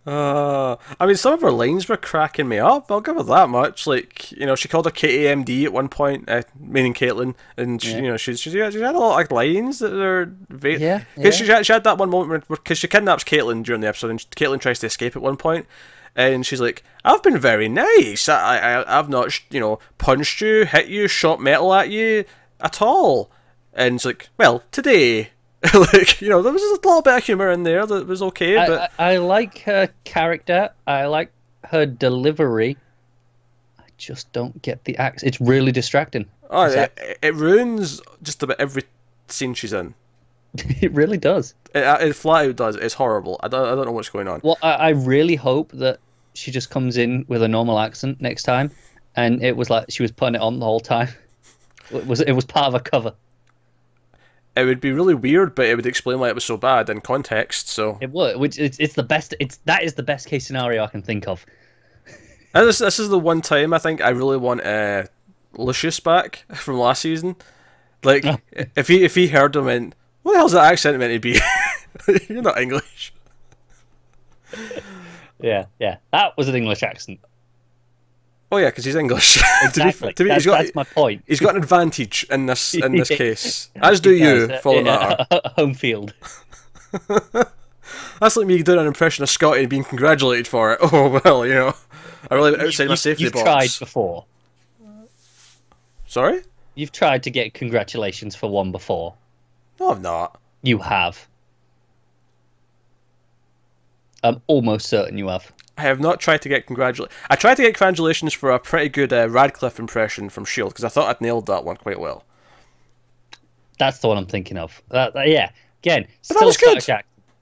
I mean, some of her lines were cracking me up. I'll give her that much. Like, she called her KAMD at one point, meaning Caitlin, and she had a lot of lines that are very. Yeah. She had that one moment because she kidnaps Caitlin during the episode, and Caitlin tries to escape at one point, and she's like, "I've been very nice. I've not punched you, hit you, shot metal at you at all." And it's like, well, today. Like, there was a little bit of humour in there that was okay, but I like her character. I like her delivery. I just don't get the accent. It's really distracting. Oh, it ruins just about every scene she's in. It really does. It flat out does. It's horrible. I don't know what's going on. Well, I really hope that she just comes in with a normal accent next time, and it was like she was putting it on the whole time. It was part of a cover. It would be really weird, but it would explain why it was so bad in context. So it would, which it's the best. That is the best case scenario I can think of. And this is the one time I think I really want Lucius back from last season. Like if he heard him and what the hell's that accent meant to be? You're not English. Yeah, that was an English accent. Oh yeah, because he's English. Exactly. That's my point. He's got an advantage in this case, as do you. For that home field. That's like me doing an impression of Scotty and being congratulated for it. Oh well, I really outside my safety box. You've tried before. Sorry? You've tried to get congratulations for one before. No, I've not. You have. I'm almost certain you have. I have not tried to get I tried to get congratulations for a pretty good Radcliffe impression from S.H.I.E.L.D. because I thought I'd nailed that one quite well. That's the one I'm thinking of. Yeah, again, but that was good.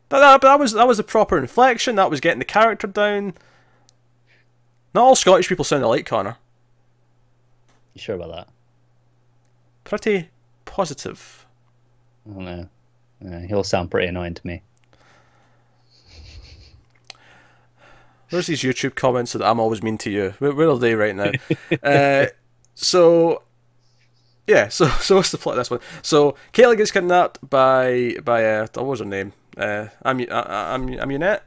But that was a proper inflection. That was getting the character down. Not all Scottish people sound alike, Connor. You sure about that? Pretty positive. I don't know. He'll sound pretty annoying to me. Where's these YouTube comments that I'm always mean to you? Where are they right now? So what's the plot of this one? So Caitlin gets kidnapped by what was her name? Amunet.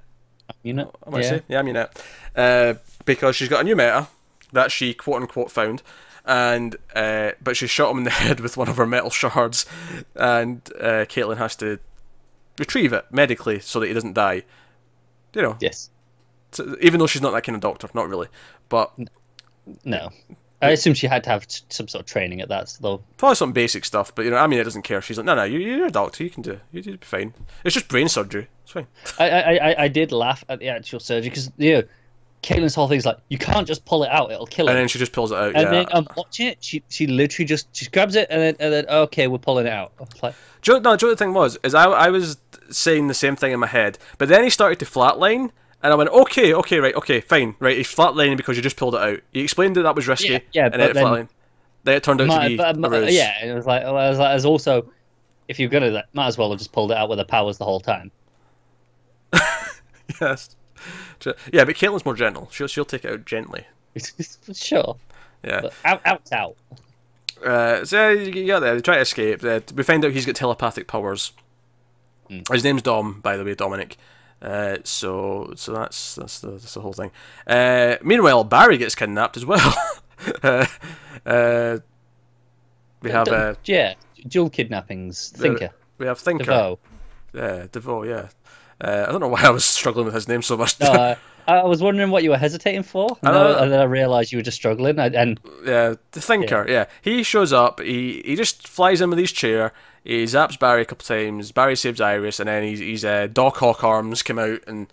Amunet. Because she's got a new meta that she quote unquote found, and but she shot him in the head with one of her metal shards, and Caitlin has to retrieve it medically so that he doesn't die. Yes. Even though she's not that kind of doctor, not really, but no. I assume she had to have some sort of training at that, though. Probably some basic stuff, but you know, Amunet doesn't care. She's like, no, you're a doctor. You can do. You'll be fine. It's just brain surgery. It's fine. I did laugh at the actual surgery because Caitlyn's whole thing's like, you can't just pull it out; it'll kill her. And then she just pulls it out. And then I'm watching it. She literally just grabs it and then okay, we're pulling it out. I was like, Do you know what the thing was? Is I was saying the same thing in my head, but then he started to flatline, and I went, okay, right, okay, fine, right. He's flatlining because you just pulled it out. You explained that was risky, yeah, and then it flatlined. Then it turned out to be a ruse. Yeah, and it was like, as also, if you're gonna, might as well have just pulled it out with her powers the whole time. Yes. Yeah, but Caitlyn's more gentle. She'll take it out gently. Sure. Yeah. But out's out. So you got there. They try to escape. We find out he's got telepathic powers. His name's Dom, by the way, Dominic. So that's the whole thing. Meanwhile, Barry gets kidnapped as well. We have dual kidnappings. Thinker. We have Thinker. DeVoe. DeVoe. Yeah. I don't know why I was struggling with his name so much. No, I was wondering what you were hesitating for, and then I realised you were just struggling. The Thinker. Yeah. He shows up. He just flies in with his chair. He zaps Barry a couple times. Barry saves Iris, and then he's Doc Ock arms come out and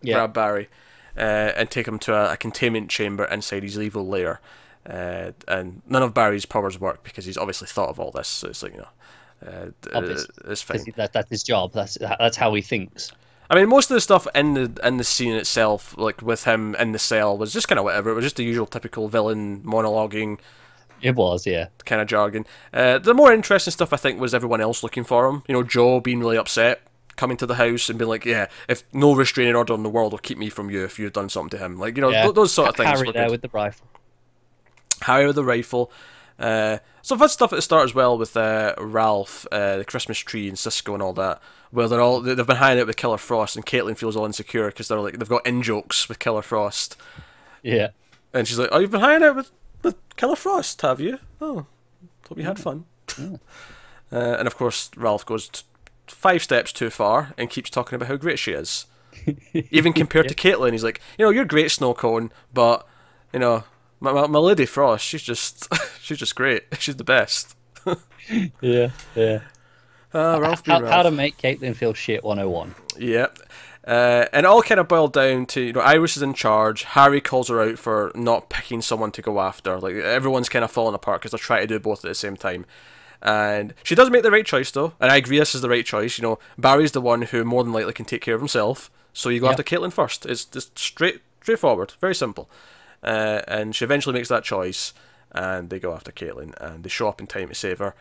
grab Barry, and take him to a containment chamber inside his evil lair. And none of Barry's powers work because he's obviously thought of all this. So it's like, it's fine. That's his job. That's how he thinks. I mean, most of the stuff in the scene itself, like with him in the cell, was just kind of whatever. It was just the usual typical villain monologuing. It was, yeah. Kind of jargon. The more interesting stuff, I think, was everyone else looking for him. You know, Joe being really upset, coming to the house and being like, yeah, if no restraining order in the world will keep me from you if you've done something to him. Like, you know, those sort of things. Harry there with the rifle. Harry with the rifle. Some fun stuff at the start as well with Ralph, the Christmas tree and Cisco and all that, where they've been hanging out with Killer Frost, and Caitlyn feels all insecure because they've got in-jokes with Killer Frost. Yeah. And she's like, oh, you've been hanging out with Killer Frost, have you? Oh, hope you had fun. Yeah. And of course, Ralph goes 5 steps too far and keeps talking about how great she is. Even compared to Caitlyn, he's like, you know, you're great, Snowcone, but, you know, my Lady Frost, she's just great. She's the best. Yeah. Ralph how to make Caitlyn feel shit 101. Yeah. And it all kind of boiled down to, you know, Iris is in charge. Harry calls her out for not picking someone to go after. Like, everyone's kind of falling apart because they're trying to do both at the same time. And she does make the right choice, though. And I agree this is the right choice. You know, Barry's the one who more than likely can take care of himself. So you go after Caitlyn first. It's just straightforward. Very simple. And she eventually makes that choice. And they go after Caitlyn. And they show up in time to save her.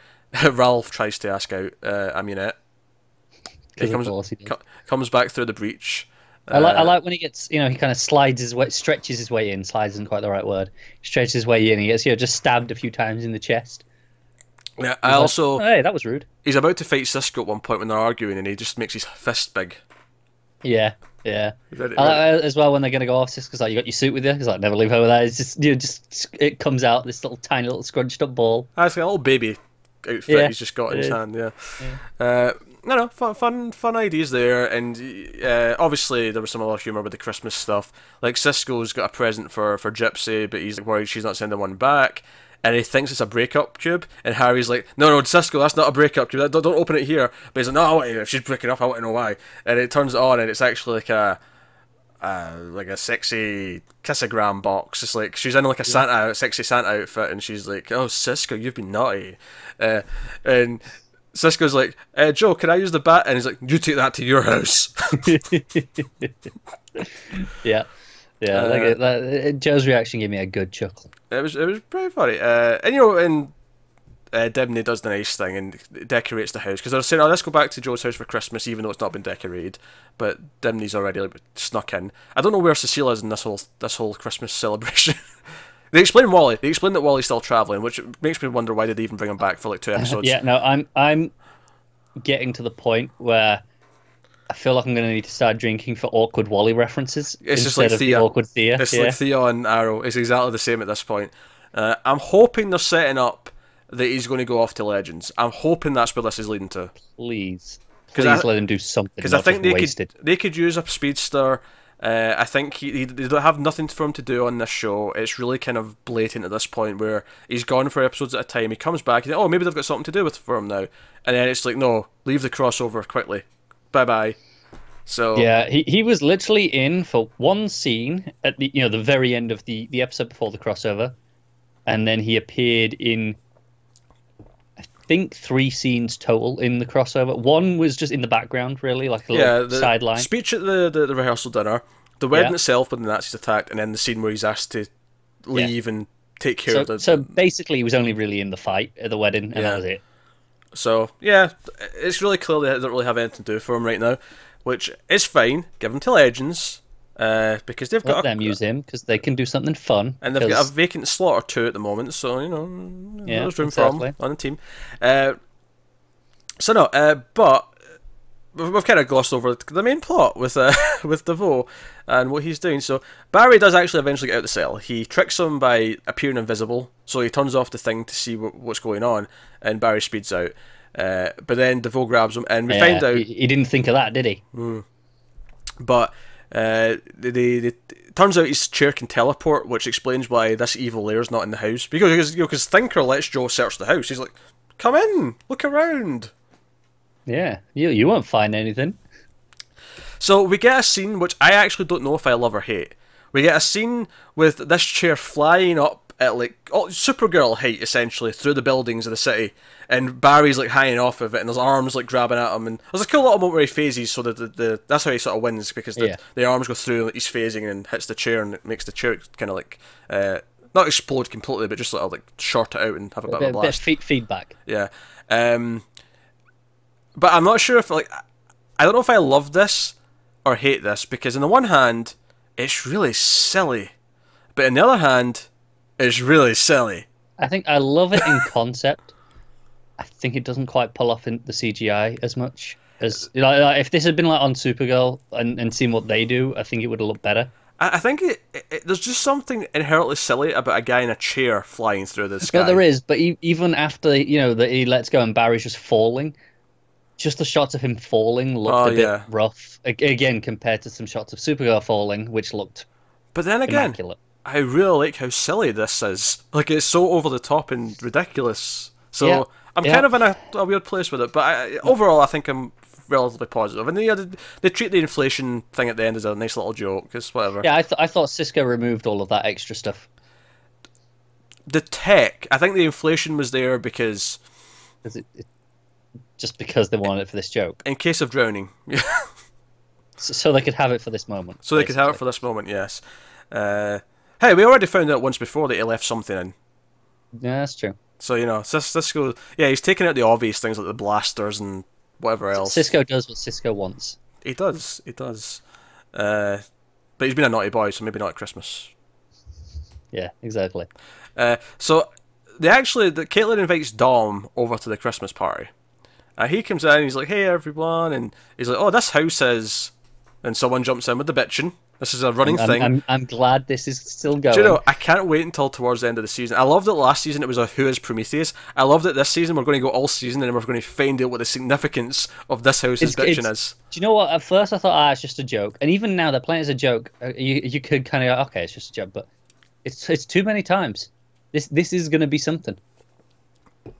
Ralph tries to ask out Amunet. He comes back through the breach. I like when he gets, you know, he kind of stretches his way in. Slides isn't quite the right word. Stretches his way in. He gets, you know, just stabbed a few times in the chest. Yeah, hey, that was rude. He's about to fight Cisco at one point when they're arguing, and he just makes his fist big. Yeah. I like as well when they're gonna go off. Cisco's like, "You got your suit with you?" He's like, "Never leave her with that." It's just, you know, it comes out this little tiny little scrunched up ball. That's like a little baby outfit he's just got in his hand. Yeah. No, fun ideas there, and obviously there was some other humour with the Christmas stuff. Like Cisco's got a present for Gypsy, but he's like worried she's not sending one back, and he thinks it's a breakup cube. And Harry's like, "No, Cisco, that's not a breakup cube. Don't open it here." But he's like, "No, if she's breaking up, I want to know why." And it turns it on, and it's actually like a sexy kissogram box. It's like she's in like a sexy Santa outfit, and she's like, "Oh, Cisco, you've been naughty," and Cisco's like, "Joe, can I use the bat?" And he's like, "You take that to your house." Yeah. Joe's reaction gave me a good chuckle. It was pretty funny. And you know, and Debney does the nice thing and decorates the house because they're saying, "Oh, let's go back to Joe's house for Christmas," even though it's not been decorated. But Debney's already snuck in. I don't know where Cecile is in this whole Christmas celebration. They explain Wally. They explain that Wally's still travelling, which makes me wonder why did they even bring him back for like 2 episodes. Yeah, no, I'm getting to the point where I feel like I'm going to need to start drinking for awkward Wally references. It's just like Thea. Awkward Thea. It's like Thea and Arrow. It's exactly the same at this point. I'm hoping they're setting up that he's going to go off to Legends. I'm hoping that's where this is leading to. Please let him do something. Because I think they could use a speedster. I think they don't have nothing for him to do on this show. It's really kind of blatant at this point where he's gone for episodes at a time. He comes back, and maybe they've got something to do with for him now. And then it's like, no, leave the crossover quickly. Bye-bye. So yeah, he was literally in for one scene at the very end of the episode before the crossover, and then he appeared in, I think, 3 scenes total in the crossover. One was just in the background, really, like a little sideline. Speech at the rehearsal dinner, the wedding itself when the Nazis attacked, and then the scene where he's asked to leave and take care of the... So basically he was only really in the fight at the wedding, and that was it. So, yeah, it's really clear they don't really have anything to do for him right now, which is fine. Give them to Legends, because they've got... Let them use him, because they can do something fun. And they've got a vacant slot or 2 at the moment, so, there's room for him on the team. But we've kind of glossed over the main plot with with DeVoe and what he's doing. So Barry does actually eventually get out of the cell. He tricks him by appearing invisible, so he turns off the thing to see what's going on, and Barry speeds out. But then DeVoe grabs him, and we find out... He didn't think of that, did he? But it turns out his chair can teleport, which explains why this evil Lair's not in the house. Because Thinker lets Joe search the house. He's like, come in, look around. Yeah, you won't find anything. So we get a scene which I actually don't know if I love or hate. We get a scene with this chair flying up at Supergirl height, essentially, through the buildings of the city, and Barry's like hanging off of it, and his arms like grabbing at him, and there's a cool little moment where he phases, so that's how he sort of wins, because the arms go through, and he's phasing and hits the chair, and it makes the chair kind of like not explode completely, but just sort of like short it out and have a bit of a blast. Bit of feedback. Yeah. But I'm not sure if I don't know if I love this or hate this, because on the one hand, it's really silly, but on the other hand, it's really silly. I think I love it in concept. I think it doesn't quite pull off in the CGI as much as if this had been like on Supergirl and seen what they do. I think it would have looked better. I think there's just something inherently silly about a guy in a chair flying through the sky. But there is. But even after that he lets go and Barry's just falling. Just the shots of him falling looked a bit rough. Again, compared to some shots of Supergirl falling, which looked But then again, immaculate. I really like how silly this is. Like, it's so over the top and ridiculous. So I'm kind of in a weird place with it. But overall, I think I'm relatively positive. And they treat the inflation thing at the end as a nice little joke. It's whatever. Yeah, I thought Cisco removed all of that extra stuff. The tech, I think the inflation was there because... Just because they wanted it for this joke. In case of drowning. So they could have it for this moment. So they could have it for this moment, yes. Hey, we already found out once before that he left something in. Yeah, that's true. So, Cisco... Yeah, he's taking out the obvious things like the blasters and whatever else. Cisco does what Cisco wants. He does. But he's been a naughty boy, so maybe not at Christmas. Yeah, exactly. So, Caitlin invites Dom over to the Christmas party. He comes in and he's like, hey everyone, and he's like, oh, this house is... And someone jumps in with the bitching. This is a running thing. I'm glad this is still going. Do you know, I can't wait until towards the end of the season. I loved that last season it was a Who is Prometheus. I love that this season we're going to go all season and we're going to find out what the significance of this house's bitching is. Do you know what? At first I thought, it's just a joke. And even now they're playing it as a joke. You could kind of go, okay, it's just a joke. But it's too many times. This is going to be something.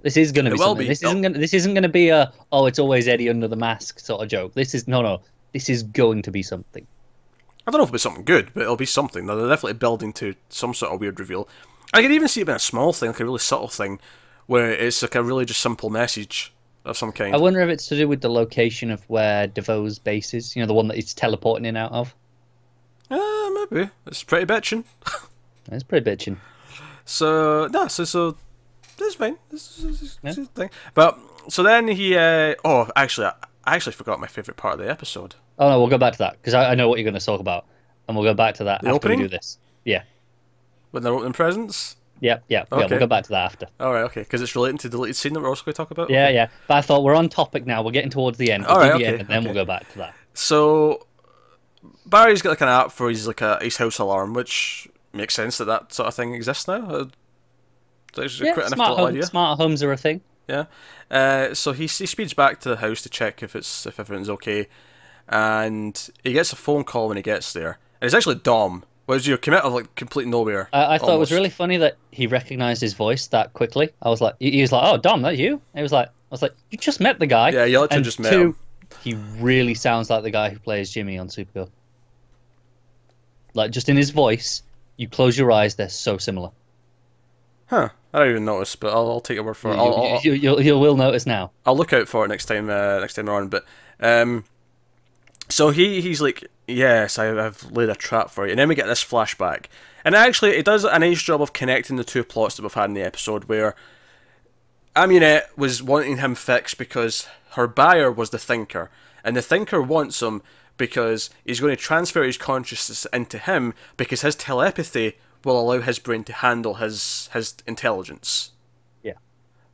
This is going to be something. This isn't going to be a it's always Eddie under the mask sort of joke. This is no. This is going to be something. I don't know if it'll be something good, but it'll be something. They're definitely building to some sort of weird reveal. I could even see it being a small thing, like a really subtle thing, where it's like a really just simple message of some kind. I wonder if it's to do with the location of where DeVoe's base is. The one that he's teleporting in out of. Maybe. It's pretty bitching. It's pretty bitching. So that's fine. This is a thing. But so then he. Actually, I actually forgot my favorite part of the episode. Oh no, we'll go back to that because I know what you're going to talk about, and we'll go back to that after opening? we do this. Yeah. When they're opening presents. Yeah. We'll go back to that after. All right, okay, because it's relating to the deleted scene that we're also going to talk about. Yeah, yeah. But I thought we're on topic now. We're getting towards the end. We'll do the end, and then we'll go back to that. So Barry's got like an app for his house alarm, which makes sense that sort of thing exists now. Smart homes are a thing. Yeah. So he speeds back to the house to check if everything's okay, and he gets a phone call when he gets there, and it's actually Dom. Was you came out of like complete nowhere? I thought it was almost. really funny that he recognized his voice that quickly. I was like, he was like, "Oh, Dom, that you?" I was like, "You just met the guy." Yeah, you literally And just met two, him. he really sounds like the guy who plays Jimmy on Supergirl. Like just in his voice, you close your eyes, they're so similar. Huh? I don't even notice, but I'll take your word for it. You will notice now. I'll look out for it next time around. But so he's like, yes, I've laid a trap for you, and then we get this flashback, and actually it does a nice job of connecting the two plots that we've had in the episode, where Amunet was wanting him fixed because her buyer was the Thinker, and the Thinker wants him because he's going to transfer his consciousness into him because his telepathy will allow his brain to handle his intelligence. Yeah.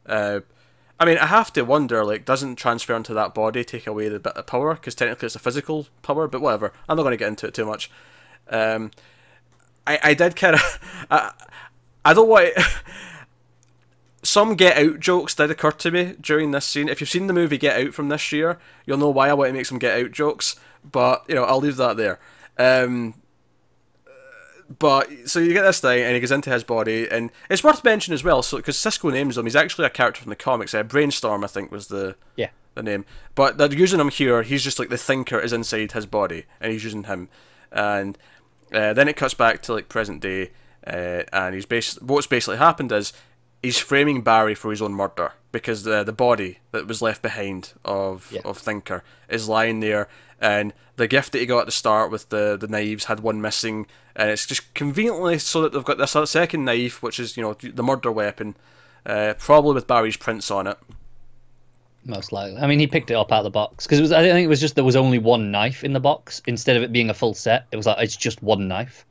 I mean, I have to wonder, like, doesn't transfer into that body take away the bit of power? Because technically it's a physical power, but whatever. I'm not going to get into it too much. I did kind of... I don't want... Some Get Out jokes did occur to me during this scene. If you've seen the movie Get Out from this year, you'll know why I want to make some Get Out jokes. But, you know, I'll leave that there. But so you get this thing, and he goes into his body, and it's worth mentioning as well. So because Cisco names him, he's actually a character from the comics. Brainstorm, I think, was the name. But they're using him here. He's just like the Thinker is inside his body, and he's using him. And then it cuts back to like present day, and what's basically happened is he's framing Barry for his own murder because the body that was left behind of Thinker is lying there, and the gift that he got at the start with the knives had one missing, and it's just conveniently so that they've got this second knife, which is, you know, the murder weapon, probably with Barry's prints on it. Most likely. I mean, he picked it up out of the box because I think it was just there was only one knife in the box instead of it being a full set. It was like it's just one knife.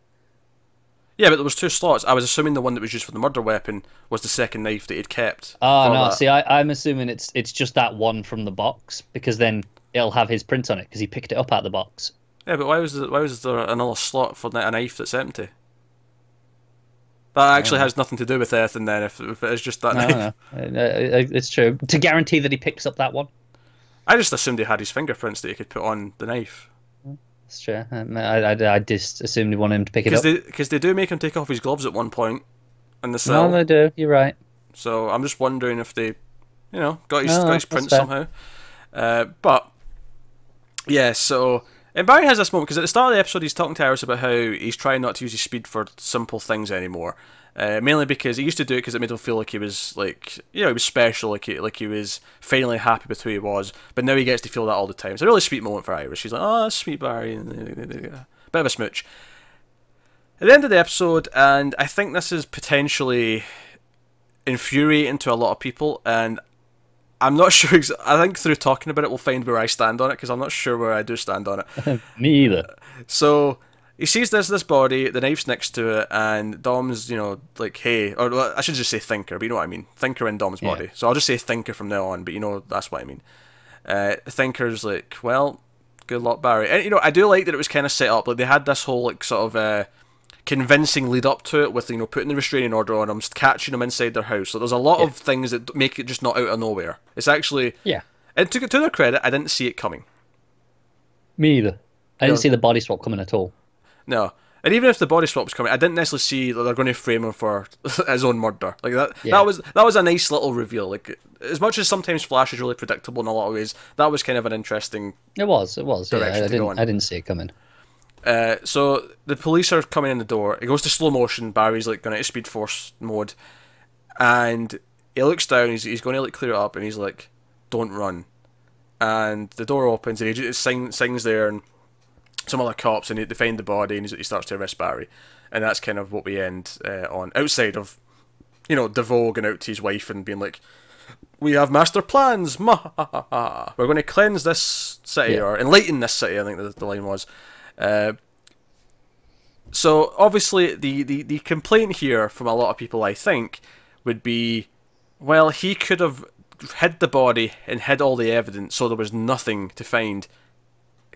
Yeah, but there was two slots. I was assuming the one that was used for the murder weapon was the second knife that he'd kept. Oh no! That. See, I'm assuming it's just that one from the box because then it'll have his print on it because he picked it up out of the box. Yeah, but why was there another slot for a knife that's empty? That actually has nothing to do with anything then. If it is just that knife, it's true. To guarantee that he picks up that one. I just assumed he had his fingerprints that he could put on the knife. That's true. I just assumed he wanted him to pick it up. Because they do make him take off his gloves at one point in the cell. No, they do. You're right. So I'm just wondering if they, you know, got his prints somehow. But yeah, so and Barry has this moment because at the start of the episode he's talking to Iris about how he's trying not to use his speed for simple things anymore. Mainly because he used to do it because it made him feel like he was like, you know, he was special, like he was finally happy with who he was. But now he gets to feel that all the time. It's a really sweet moment for Iris. She's like, "Oh, that's sweet, Barry." Bit of a smooch. At the end of the episode, and I think this is potentially infuriating to a lot of people, and I'm not sure. I think through talking about it, we'll find where I stand on it because I'm not sure where I do stand on it. Me either. So he sees this body, the knife's next to it, and Dom's, you know, like, hey, or well, I should just say Thinker, but you know what I mean. Thinker in Dom's body. So I'll just say Thinker from now on, but you know that's what I mean. Thinker's like, well, good luck, Barry. And you know, I do like that it was kind of set up. Like they had this whole like sort of convincing lead up to it with, you know, putting the restraining order on him, catching him inside their house. So there's a lot of things that make it just not out of nowhere. It's actually And to their credit, I didn't see it coming. Me either. I didn't see the body swap coming at all. No. And even if the body swap was coming, I didn't necessarily see that they're going to frame him for his own murder. Like that that was a nice little reveal. Like as much as sometimes Flash is really predictable in a lot of ways, that was kind of an interesting It was. Yeah, I didn't see it coming. So the police are coming in the door. It goes to slow motion. Barry's like going into Speed Force mode, and he looks down. He's going to like clear it up, and he's like, "Don't run." And the door opens, and he just sings there, and some other cops, and they find the body, and he starts to arrest Barry, and that's kind of what we end on. Outside of, you know, DeVoe going out to his wife and being like, "We have master plans. Ma ha ha ha. We're going to cleanse this city or enlighten this city." I think the line was. So obviously the complaint here from a lot of people, I think, would be, well, he could have hid the body and hid all the evidence so there was nothing to find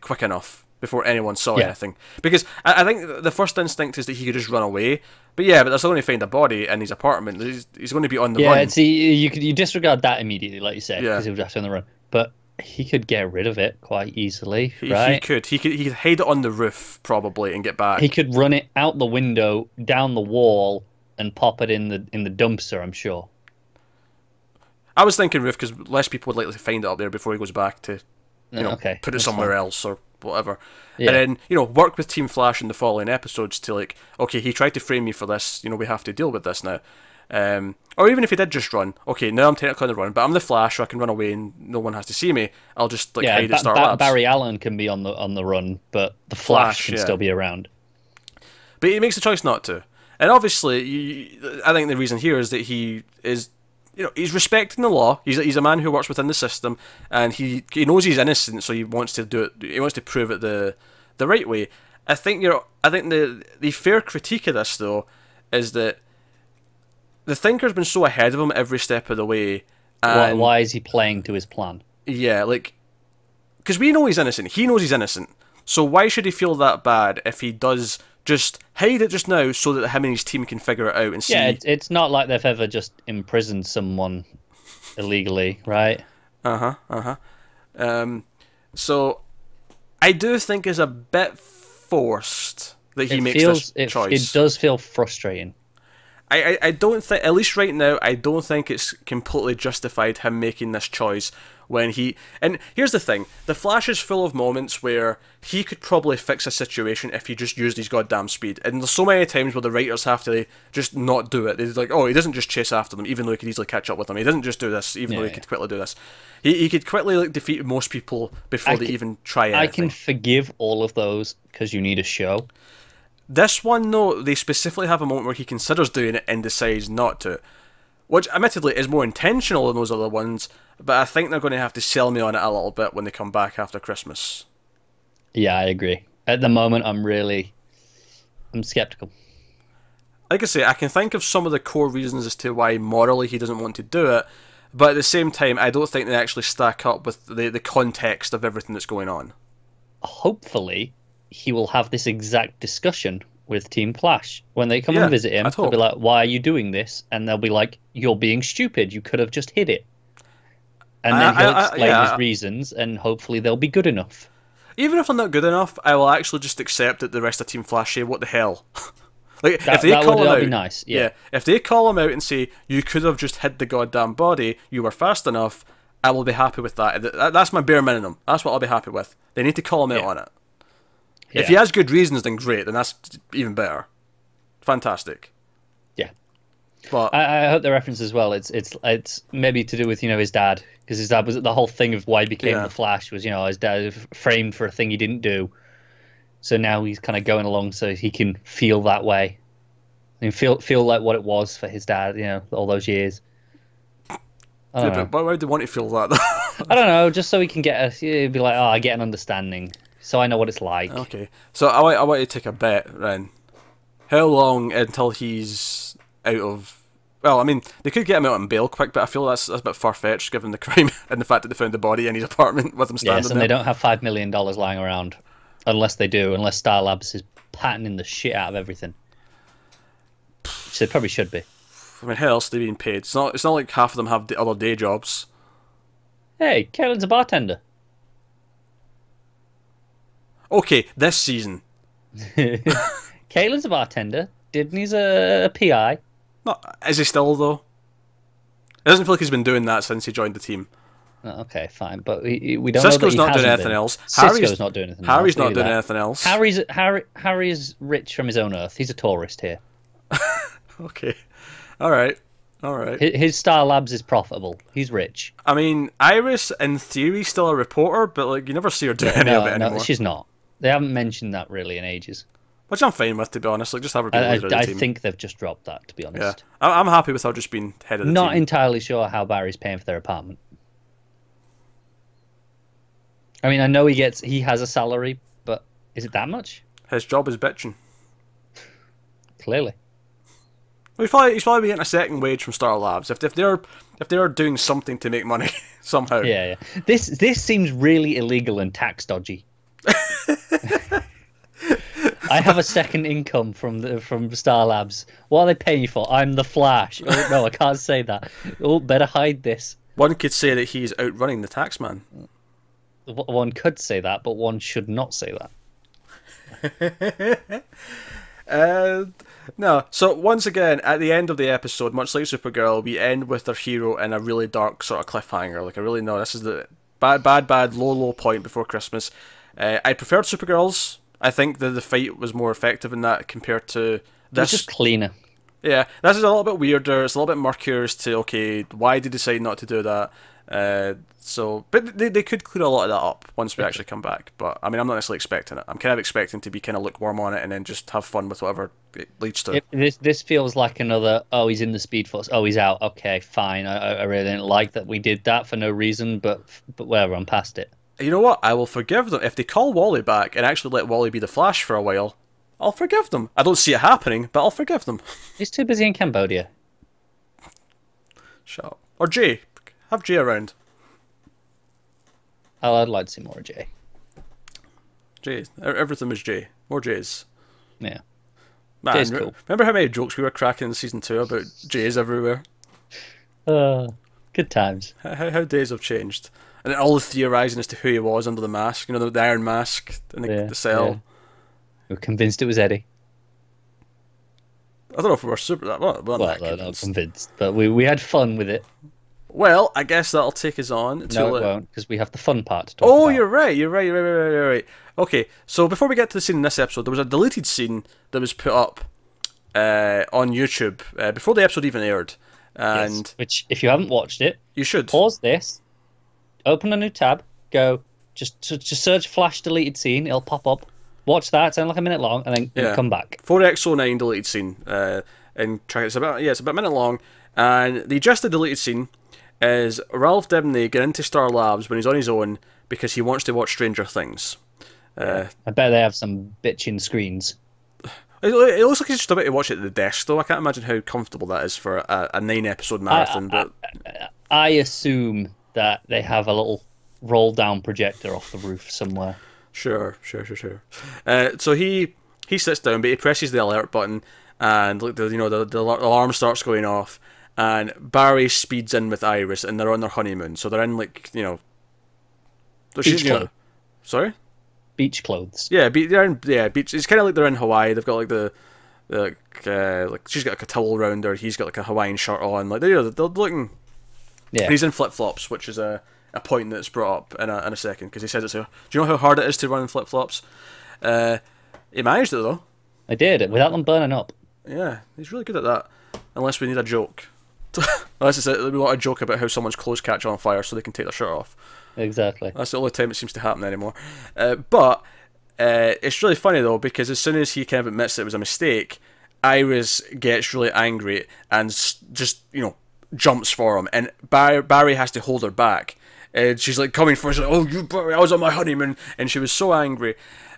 quick enough before anyone saw anything. Because I think the first instinct is that he could just run away. But they're still going to find a body in his apartment. He's going to be on the run. Yeah, see, you disregard that immediately, like you said, because he was actually on the run. But He could get rid of it quite easily, He right? could hide it on the roof probably and get back. He could run it out the window, down the wall, and pop it in the dumpster, I'm sure. I was thinking roof because less people would likely find it up there before he goes back to, Okay, put it that's somewhere fine. else or whatever. Yeah. And then, work with Team Flash in the following episodes to like, okay, he tried to frame me for this, we have to deal with this now. Or even if he did just run, okay, now I'm technically on the run, but I'm the Flash, so I can run away and no one has to see me. I'll just like hide at Star Labs. Barry Allen can be on the run, but the Flash can yeah. still be around. But he makes the choice not to. And obviously, I think the reason here is that he is, he's respecting the law. He's a man who works within the system, and he knows he's innocent, so he wants to do it. He wants to prove it the right way. I think the fair critique of this though is that the Thinker's been so ahead of him every step of the way. And Why is he playing to his plan? yeah, like, because we know he's innocent. He knows he's innocent. So why should he feel that bad if he does just hide it just now so that him and his team can figure it out and see? Yeah, it's not like they've ever just imprisoned someone illegally, right? So I do think it's a bit forced that he makes this choice. It does feel frustrating. I don't think, at least right now, I don't think it's completely justified him making this choice when he... And here's the thing, the Flash is full of moments where he could probably fix a situation if he just used his goddamn speed. And there's so many times where the writers have to just not do it. They're like, oh, he doesn't just chase after them, even though he could easily catch up with them. He doesn't just do this, even though he could quickly do this. He could quickly defeat most people before they even try anything. I can forgive all of those because you need a show. This one, though, they specifically have a moment where he considers doing it and decides not to. Which, admittedly, is more intentional than those other ones, but I think they're going to have to sell me on it a little bit when they come back after Christmas. Yeah, I agree. At the moment, I'm skeptical. Like I say, I can think of some of the core reasons as to why morally he doesn't want to do it, but at the same time, I don't think they actually stack up with the context of everything that's going on. Hopefully, he will have this exact discussion with Team Flash when they come and visit him. They'll be like, "Why are you doing this?" And they'll be like, "You're being stupid. You could have just hid it." And then he'll explain his reasons, and hopefully they'll be good enough. Even if they're not good enough, I will actually just accept that the rest of Team Flash say, "What the hell?" Like if they call him out, be nice. Yeah. If they call him out and say, "You could have just hid the goddamn body. You were fast enough," I will be happy with that. That's my bare minimum. That's what I'll be happy with. They need to call him out on it. Yeah. If he has good reasons, then great. Then that's even better. Fantastic. Yeah. But I hope the reference as well. It's maybe to do with his dad, because his dad was the whole thing of why he became the Flash was his dad framed for a thing he didn't do. So now he's kind of going along so he can feel that way, and feel like what it was for his dad. All those years. But why would they want to feel that? I don't know. Just so he can be like, oh, I get an understanding. So I know what it's like. Okay, so I want to take a bet, Ren. How long until he's out of... Well, I mean, they could get him out on bail quick, but I feel that's a bit far-fetched given the crime and the fact that they found the body in his apartment with him standing there. Yes, and they don't have $5 million lying around. Unless Star Labs is patenting the shit out of everything. Which they probably should be. I mean, how else are they being paid? It's not like half of them have the other day jobs. Hey, Caitlin's a bartender. Okay, this season. Caitlin's a bartender. Disney's a PI. No, is he still, though? It doesn't feel like he's been doing that since he joined the team. Okay, fine, but we don't Cisco's know that not doing anything else. Cisco's not doing anything else. Harry's not doing anything else. Harry's rich from his own earth. He's a tourist here. Okay. Alright. His Star Labs is profitable. He's rich. I mean, Iris, in theory, still a reporter, but you never see her do any of it anymore. No, she's not. They haven't mentioned that really in ages. Which I'm fine with, to be honest. Just have her be leader of the team. I think they've just dropped that, to be honest. Yeah. I'm happy with her just being head of the team. Not entirely sure how Barry's paying for their apartment. I mean, I know he has a salary, but is it that much? His job is bitching. Clearly. He's probably getting a second wage from Star Labs if they're doing something to make money somehow. Yeah. This seems really illegal and tax dodgy. I have a second income from Star Labs. What are they paying you for? I'm the Flash. Oh, no, I can't say that. Oh, better hide this. One could say that he's outrunning the taxman. one could say that, but one should not say that. No, so once again, at the end of the episode, much like Supergirl, we end with our hero in a really dark sort of cliffhanger. Like, I really know this is the bad, low point before Christmas. I preferred Supergirl's. I think the fight was more effective in that compared to It's this. just cleaner. Yeah, this is a little bit weirder. It's a little bit murkier as to, okay, why did they decide not to do that? But they could clear a lot of that up once we actually come back. But I mean, I'm not necessarily expecting it. I'm kind of expecting to be kind of lukewarm on it and then just have fun with whatever it leads to. This feels like another. Oh, he's in the Speed Force. Oh, he's out. Okay, fine. I really didn't like that we did that for no reason, but whatever. I'm past it. You know what? I will forgive them if they call Wally back and actually let Wally be the Flash for a while. I'll forgive them. I don't see it happening, but I'll forgive them. He's too busy in Cambodia. Shut up. Or Jay. Have Jay around. I'd like to see more of Jay. Jay. Everything was Jay. More Jays. Yeah. Man, Jay's cool. remember how many jokes we were cracking in season 2 about Jays everywhere? Good times. How days have changed. And then all the theorising as to who he was under the mask. You know, the Iron Mask in the cell. Yeah. We were convinced it was Eddie. I don't know if we were super that well. Well, no, not convinced, but we had fun with it. Well, I guess that'll take us on to No, it won't, because we have the fun part to talk about. Oh, you're right. Okay, so before we get to the scene in this episode, there was a deleted scene that was put up on YouTube before the episode even aired. And Yes, which, if you haven't watched it, you should. pause this, open a new tab, go, just search Flash deleted scene, it'll pop up. Watch that, it's only like a minute long, and then come back. 4X09 deleted scene. And try it's about a minute long. And the gist of the deleted scene is Ralph Dibny getting into Star Labs when he's on his own because he wants to watch Stranger Things. I bet they have some bitchin' screens. It looks like he's just about to watch it at the desk, though. I can't imagine how comfortable that is for a 9-episode marathon. But I assume that they have a little roll-down projector off the roof somewhere. Sure. So he sits down, but he presses the alert button, and look, the alarm starts going off, and Barry speeds in with Iris, and they're on their honeymoon. So they're in Beach clothes. Sorry. Beach clothes. Yeah, they're in beach. It's kind of like they're in Hawaii. They've got like she's got like a towel around her. He's got like a Hawaiian shirt on. Like they're looking. Yeah. And he's in flip flops, which is a point that's brought up in a second because he says it's. Do you know how hard it is to run in flip flops? He managed it though. I did without them burning up. Yeah, he's really good at that. Unless we need a joke. Unless we want a joke about how someone's clothes catch on fire so they can take their shirt off. Exactly. That's the only time it seems to happen anymore. But it's really funny though because as soon as he kind of admits that it was a mistake, Iris gets really angry and just jumps for him, and Barry has to hold her back. And she's like coming for him, she's like, "Oh, you Barry, I was on my honeymoon," and she was so angry.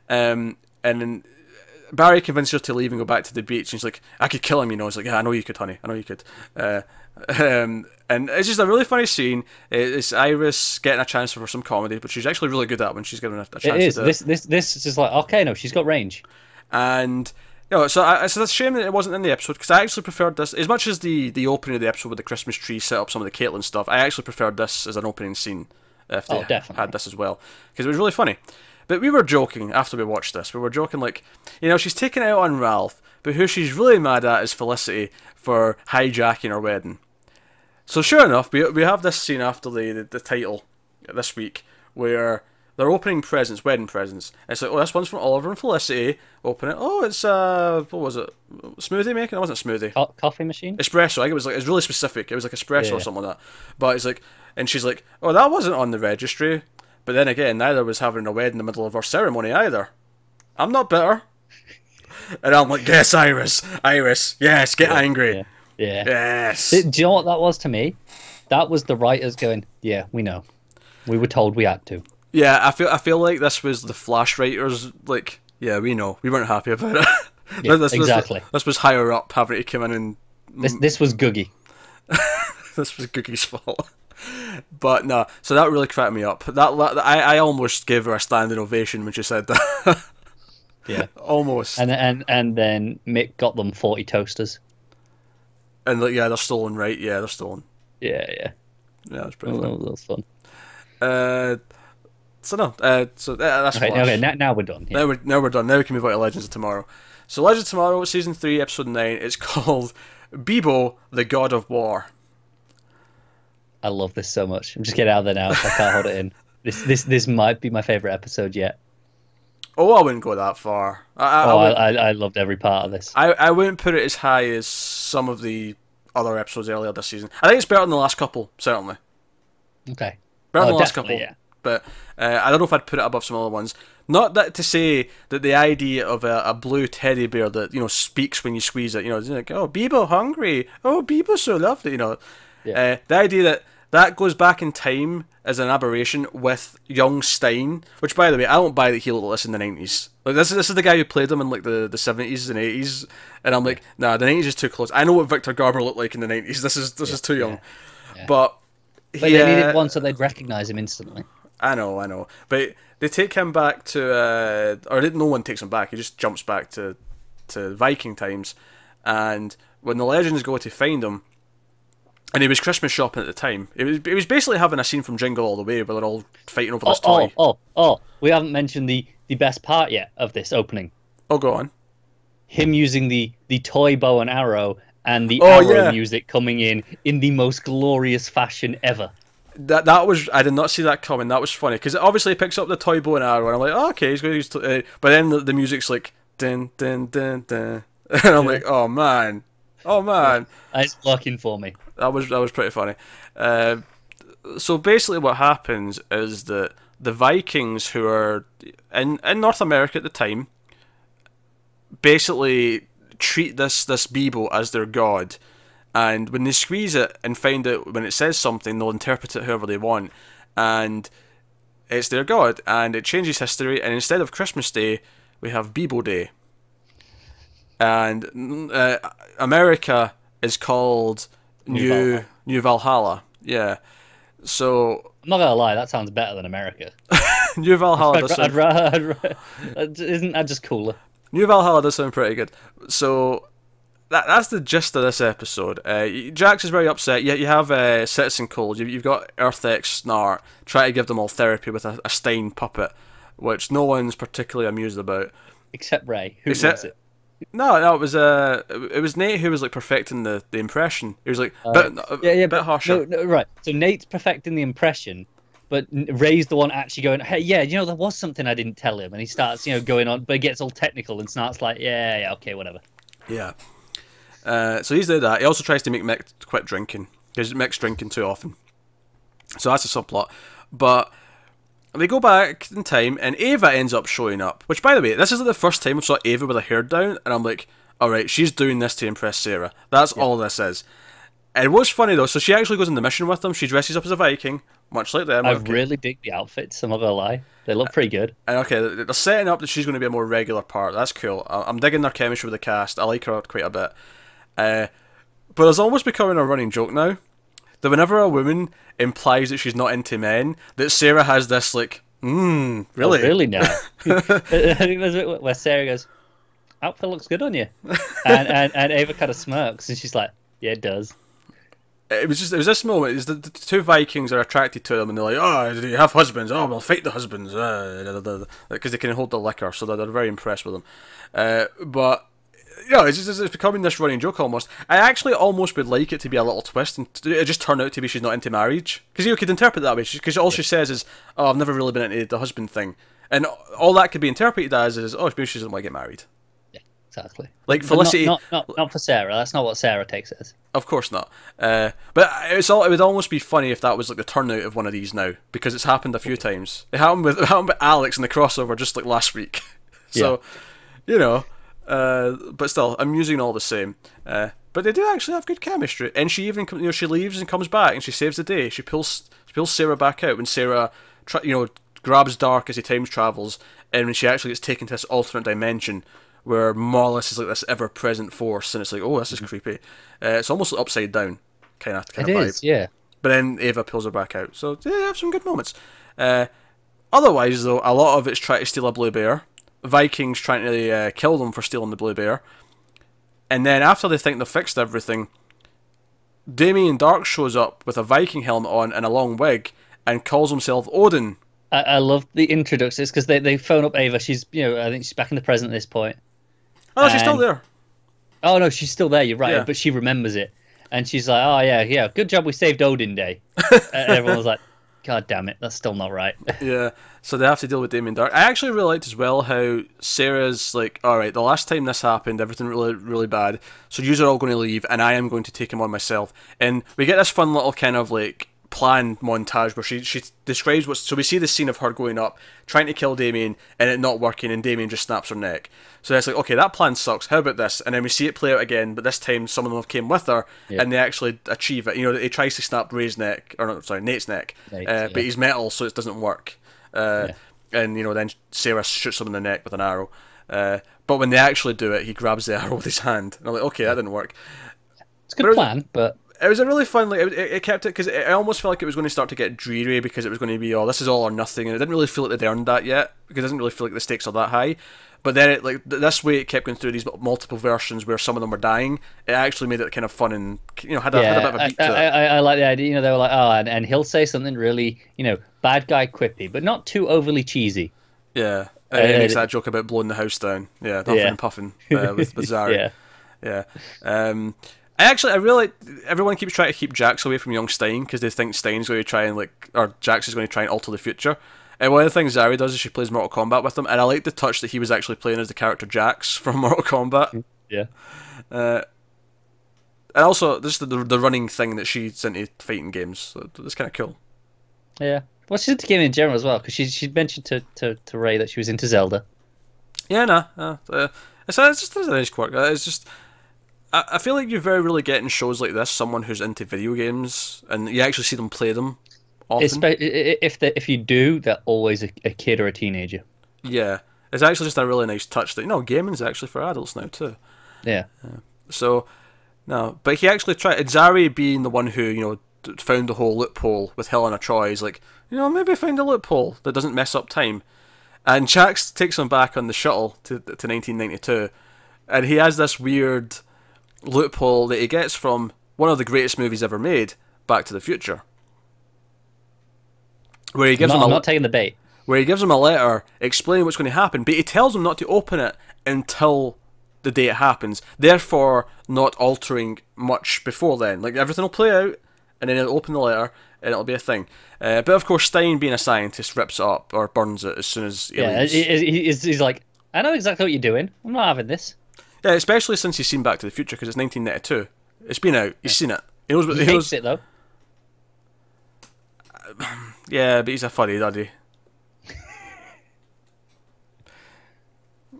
And then Barry convinced her to leave and go back to the beach. And she's like, "I could kill him," He's like, "Yeah, I know you could, honey. I know you could." And it's just a really funny scene. It's Iris getting a chance for some comedy, but she's actually really good at it when she's given a chance. It is. To do it. This is just like, okay, no, she's got range. And so that's a shame that it wasn't in the episode because I actually preferred this as much as the opening of the episode with the Christmas tree set up some of the Caitlyn stuff. I actually preferred this as an opening scene if they had this as well because it was really funny. But we were joking after we watched this. We were joking like, she's taken it out on Ralph, but who she's really mad at is Felicity for hijacking her wedding. So sure enough, we have this scene after the title this week where they're opening presents, wedding presents. It's like, oh, this one's from Oliver and Felicity. Open it. Oh, it's what was it? Smoothie making? It wasn't smoothie. Coffee machine. Espresso. I think it was really specific. It was like espresso or something like that. But it's like, and she's like, oh, that wasn't on the registry. But then again, neither was having a wedding in the middle of our ceremony either. I'm not bitter. And I'm like, yes, Iris, yes, get angry. Yeah. Yes. Do you know what that was to me? That was the writers going, yeah, we know. We were told we had to. Yeah, I feel like this was the Flash writers, like, yeah, we know. We weren't happy about it. Yeah, exactly. This was higher up having to come in and... This was Googie. This was Googie's fault. But no, so that really cracked me up. I almost gave her a standing ovation when she said that. Yeah. Almost. And then Mick got them 40 toasters. And like, yeah, they're stolen, right? Yeah, they're stolen. Yeah. Yeah, that's pretty fun. That was fun. So no, that's Okay, Flash. okay, now we're done. Yeah. Now we're done. Now we can move on to Legends of Tomorrow. So Legends of Tomorrow, season 3, episode 9. It's called Bebo, the God of War. I love this so much. I'm just getting out of there now. So I can't hold it in. This might be my favorite episode yet. Oh, I wouldn't go that far. I loved every part of this. I wouldn't put it as high as some of the other episodes earlier this season. I think it's better than the last couple, certainly. Okay. Better than the last couple. Yeah. But I don't know if I'd put it above some other ones. Not that to say that the idea of a blue teddy bear that, speaks when you squeeze it, it's like, oh, Bebo hungry. Oh, Bebo so lovely, Yeah. The idea that goes back in time as an aberration with young Stein, which, by the way, I don't buy that he looked like this in the 90s. Like, this is the guy who played him in, like, the 70s and 80s, and I'm like, nah, the 90s is too close. I know what Victor Garber looked like in the 90s. This is too young. Yeah. But they needed one so they'd recognise him instantly. I know. But they take him back to, no one takes him back. He just jumps back to Viking times, and when the legends go to find him, and he was Christmas shopping at the time. It was basically having a scene from Jingle All the Way, where they're all fighting over this toy. We haven't mentioned the best part yet of this opening. Oh, go on. Him using the toy bow and arrow, and the arrow music coming in the most glorious fashion ever. That was, I did not see that coming. That was funny because obviously he picks up the toy bow and arrow, and I'm like, oh, okay, he's going to use. But then the music's like dun dun dun dun, and I'm like, oh man. It's working for me. That was pretty funny. So basically, what happens is that the Vikings, who are in North America at the time, basically treat this Bebo as their god. And when they squeeze it and find out when it says something, they'll interpret it however they want. And it's their god. And it changes history. And instead of Christmas Day, we have Bebo Day. And America is called New Valhalla. Yeah. So I'm not gonna lie, that sounds better than America. New Valhalla isn't that just cooler? New Valhalla does sound pretty good. So that's the gist of this episode. Jax is very upset. You have Citizen Cold. You've got Earth-X Snart try to give them all therapy with a Stein puppet, which no one's particularly amused about. Except Ray. Who was it? No, it was Nate who was like perfecting the impression. He was like bit harsher. No, right. So Nate's perfecting the impression, but Ray's the one actually going, hey, yeah, there was something I didn't tell him, and he starts, going on, but he gets all technical and starts like, yeah, okay, whatever. Yeah. So he's doing that. He also tries to make Mick quit drinking because Mick's drinking too often. So that's a subplot. But they go back in time, and Ava ends up showing up. Which, by the way, this isn't the first time we saw Ava with her hair down, and I'm like, alright, she's doing this to impress Sarah. That's all this is. And what's funny, though, so she actually goes on the mission with them. She dresses up as a Viking, much like them. I really dig the outfits, I'm not gonna lie. They look pretty good. And okay, they're setting up that she's going to be a more regular part. That's cool. I'm digging their chemistry with the cast. I like her quite a bit. But it's almost becoming a running joke now that whenever a woman implies that she's not into men, that Sarah has this like, really? Oh, really now? I think there's a bit where Sarah goes, outfit looks good on you. And Ava kind of smirks and she's like, yeah, it does. It was this moment. Is the two Vikings are attracted to them and they're like, oh, do you have husbands? Oh, we'll fight the husbands. Because they can hold the liquor, so they're very impressed with them. But it's becoming this running joke almost. I actually almost would like it to be a little twist and it just turn out to be she's not into marriage. Because you could interpret it that way. Because all she says is, oh, I've never really been into the husband thing. And all that could be interpreted as is, oh, maybe she doesn't want to get married. Yeah, exactly. Like Felicity. Not for Sarah. That's not what Sarah takes it as. Of course not. But it would almost be funny if that was like the turnout of one of these now. Because it's happened a few times. It happened with Alex in the crossover just like last week. So, but still, amusing all the same. But they do actually have good chemistry, and she even she leaves and comes back, and she saves the day. She pulls Sarah back out when Sarah grabs Dark as he time travels, and when she actually gets taken to this alternate dimension where Mollis is like this ever-present force, and it's like, oh, this is creepy. It's almost like Upside Down kind of vibe. It is, yeah. But then Ava pulls her back out, so yeah, they have some good moments. Otherwise, though, a lot of it's trying to steal a blue bear. Vikings trying to kill them for stealing the blue bear. And then after they think they've fixed everything, Damien Dark shows up with a Viking helmet on and a long wig and calls himself Odin. I love the introductions because they phone up Ava. She's, I think she's back in the present at this point. Oh, she's still there. Oh no, she's still there. You're right, Yeah. but she remembers it, and she's like, "Oh yeah, good job we saved Odin Day." And everyone was like, "God damn it, that's still not right." Yeah, so they have to deal with Damien Dark. I actually really liked as well how Sarah's like, all right, the last time this happened, everything really, really bad. So you are all going to leave, and I am going to take him on myself. And we get this fun little kind of like plan montage where she describes what. So we see the scene of her going up, trying to kill Damien, and it not working, and Damien just snaps her neck. So it's like, okay, that plan sucks. How about this? And then we see it play out again, but this time some of them have came with her, and they actually achieve it. He tries to snap Ray's neck, or not, sorry, Nate's neck, but he's metal, so it doesn't work. And then Sarah shoots him in the neck with an arrow. But when they actually do it, he grabs the arrow with his hand. And I'm like, okay, that didn't work. It's a good plan, but it was a really fun. Like it kept it because it almost felt like it was going to start to get dreary because it was going to be, oh, this is all or nothing, and it didn't really feel like they'd earned that yet because it doesn't really feel like the stakes are that high. But then this way it kept going through these multiple versions where some of them were dying. It actually made it kind of fun and had a bit of a beat to it. I like the idea. They were like, oh, and he'll say something really, bad guy quippy, but not too overly cheesy. Yeah, he makes that joke about blowing the house down. Yeah, huffing and puffing with Zari. Yeah. I really like, everyone keeps trying to keep Jax away from young Stein because they think Stein's going to try and or Jax is going to try and alter the future. And one of the things Zari does is she plays Mortal Kombat with him, and I like the touch that he was actually playing as the character Jax from Mortal Kombat. Yeah. And also, this is the running thing that she's into fighting games. So it's kind of cool. Yeah. Well, she's into gaming in general as well, because she'd mentioned to Ray that she was into Zelda. Yeah, it's just a nice quirk. It's just, I feel like you very rarely get in shows like this someone who's into video games, and you actually see them play them often. If you do, they're always a kid or a teenager. Yeah, it's actually just a really nice touch that gaming's actually for adults now too. Yeah. So, no, but he actually tried. Zari being the one who found the whole loophole with Helena Troy is like, maybe find a loophole that doesn't mess up time. And Jax takes him back on the shuttle to 1992, and he has this weird loophole that he gets from one of the greatest movies ever made, Back to the Future, where he gives him not taking the bait. Where he gives him a letter explaining what's going to happen, but he tells him not to open it until the day it happens, therefore not altering much before then. Like, everything will play out, and then he'll open the letter, and it'll be a thing. But of course, Stein, being a scientist, rips it up or burns it as soon as he leaves. He's like, I know exactly what you're doing. I'm not having this. Yeah, especially since he's seen Back to the Future, because it's 1992. It's been out. He's seen it. He knows what he hates it, though. Yeah, but he's a fuddy duddy.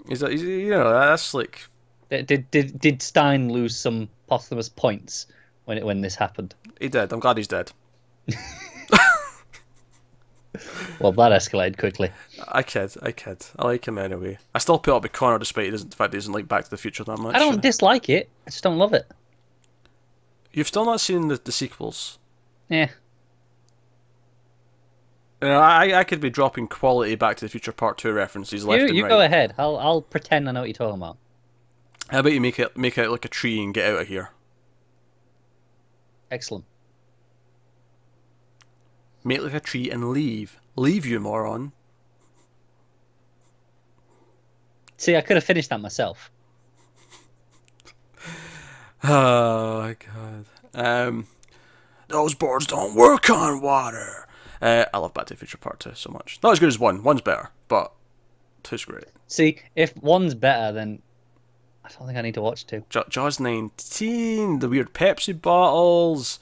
He's that's like. Did Stein lose some posthumous points when this happened? He did. I'm glad he's dead. Well, that escalated quickly. I kid. I like him anyway. I still put up with Connor despite the fact he doesn't like Back to the Future that much. I don't dislike it. I just don't love it. You've still not seen the sequels? Yeah. I could be dropping quality Back to the Future Part 2 references left and right. You go ahead. I'll pretend I know what you're talking about. How about you make it like a tree and get out of here? Excellent. Make like a tree and leave. Leave, you moron. See, I could have finished that myself. Oh, God. Those boards don't work on water. I love Back to the Future Part 2 so much. Not as good as 1. 1's better, but 2's great. See, if 1's better, then I don't think I need to watch 2. Jaws 19, the weird Pepsi bottles,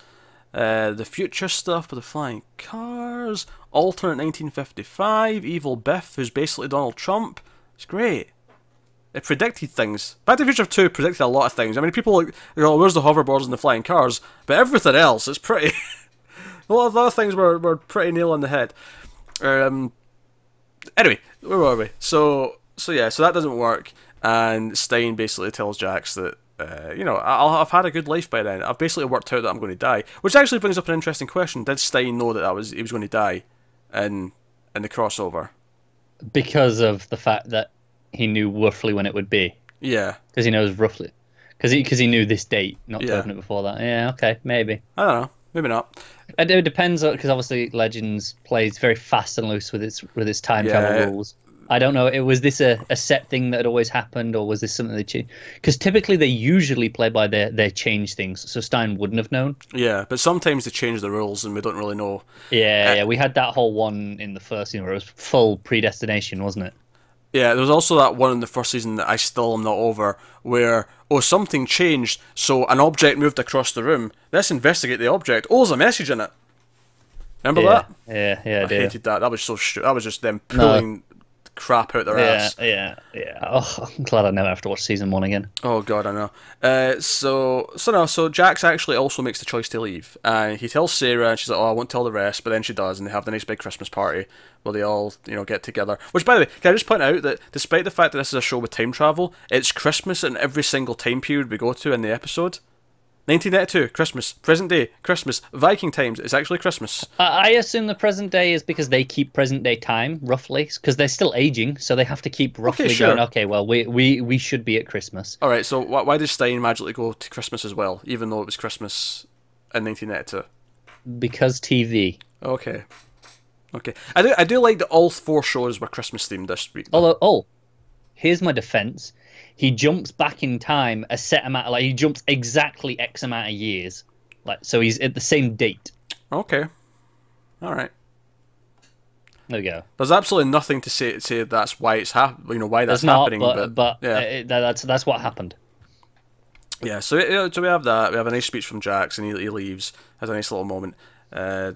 the future stuff with the flying cars, alternate 1955, Evil Biff, who's basically Donald Trump. It's great. It predicted things. Back to the Future 2 predicted a lot of things. I mean, people where's the hoverboards and the flying cars? But everything else is pretty... a lot of things were pretty nail on the head. Anyway, where were we? So that doesn't work. And Stein basically tells Jax that, I've had a good life by then. I've basically worked out that I'm going to die. Which actually brings up an interesting question. Did Stein know that he was going to die in the crossover? Because of the fact that he knew roughly when it would be. Yeah. Because he knows roughly. Because he knew this date, not to open it before that. Yeah, okay, maybe. I don't know. Maybe not. It depends because obviously Legends plays very fast and loose with its time travel Yeah, rules. I don't know. Was this a set thing that had always happened, or was this something they changed? Because typically they usually play by their change things, so Stein wouldn't have known. yeah, but sometimes they change the rules and we don't really know. Yeah, yeah. We had that whole one in the first season where it was full predestination, wasn't it? Yeah, there was also that one in the first season that I still am not over, where, oh, something changed, so an object moved across the room. Let's investigate the object. Oh, there's a message in it. Remember Yeah, that? yeah, I I do. hated that. That was so that was just them pulling crap out their Yeah, ass. yeah. Oh, I'm glad I never have to watch season 1 again. Oh god, I know. So Jax actually also makes the choice to leave, and he tells Sarah, and she's like, "Oh, I won't tell the rest," but then she does, and they have the nice big Christmas party where they all, get together. Which, by the way, can I just point out that despite the fact that this is a show with time travel, it's Christmas in every single time period we go to in the episode. 1992, Christmas. Present day, Christmas. Viking times, it's actually Christmas. I assume the present day is because they keep present day time roughly, because they're still aging, so they have to keep roughly sure. going. Okay, well, we should be at Christmas All right, so why does Stein magically go to Christmas as well, even though it was Christmas in 1992? because TV. Okay. Okay. I do like that all 4 shows were Christmas themed this week. Although, here's my defense: he jumps back in time a set amount, like he jumps exactly X amount of years, like so he's at the same date. Okay. All right. There we go. There's absolutely nothing to say that's why it's why that's There's not, happening. but yeah, that's what happened. yeah. So we have that. We have a nice speech from Jax, and he leaves. Has a nice little moment.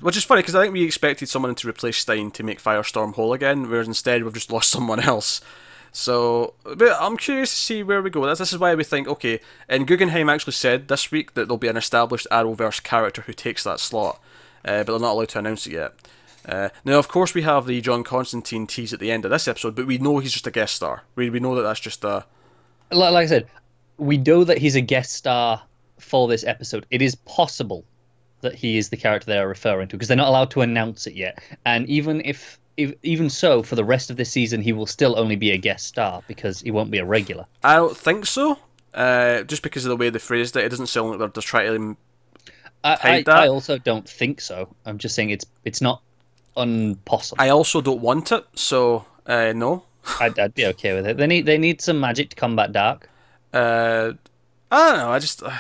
Which is funny because I think we expected someone to replace Stein to make Firestorm whole again, whereas instead we've just lost someone else. So, but I'm curious to see where we go. This is why we think, okay, and Guggenheim actually said this week that there'll be an established Arrowverse character who takes that slot, but they're not allowed to announce it yet. Now, of course, we have the John Constantine tease at the end of this episode, but we know he's just a guest star. We know that that's just a... Like I said, we know that he's a guest star for this episode. It is possible that he is the character they are referring to because they're not allowed to announce it yet. And even so, for the rest of this season, he will still only be a guest star because he won't be a regular. I don't think so. Just because of the way they phrased it, it doesn't sound like they're just trying to hide that. I also don't think so. I'm just saying it's not impossible. I also don't want it, so no. I'd be okay with it. They need some magic to combat dark. I don't know.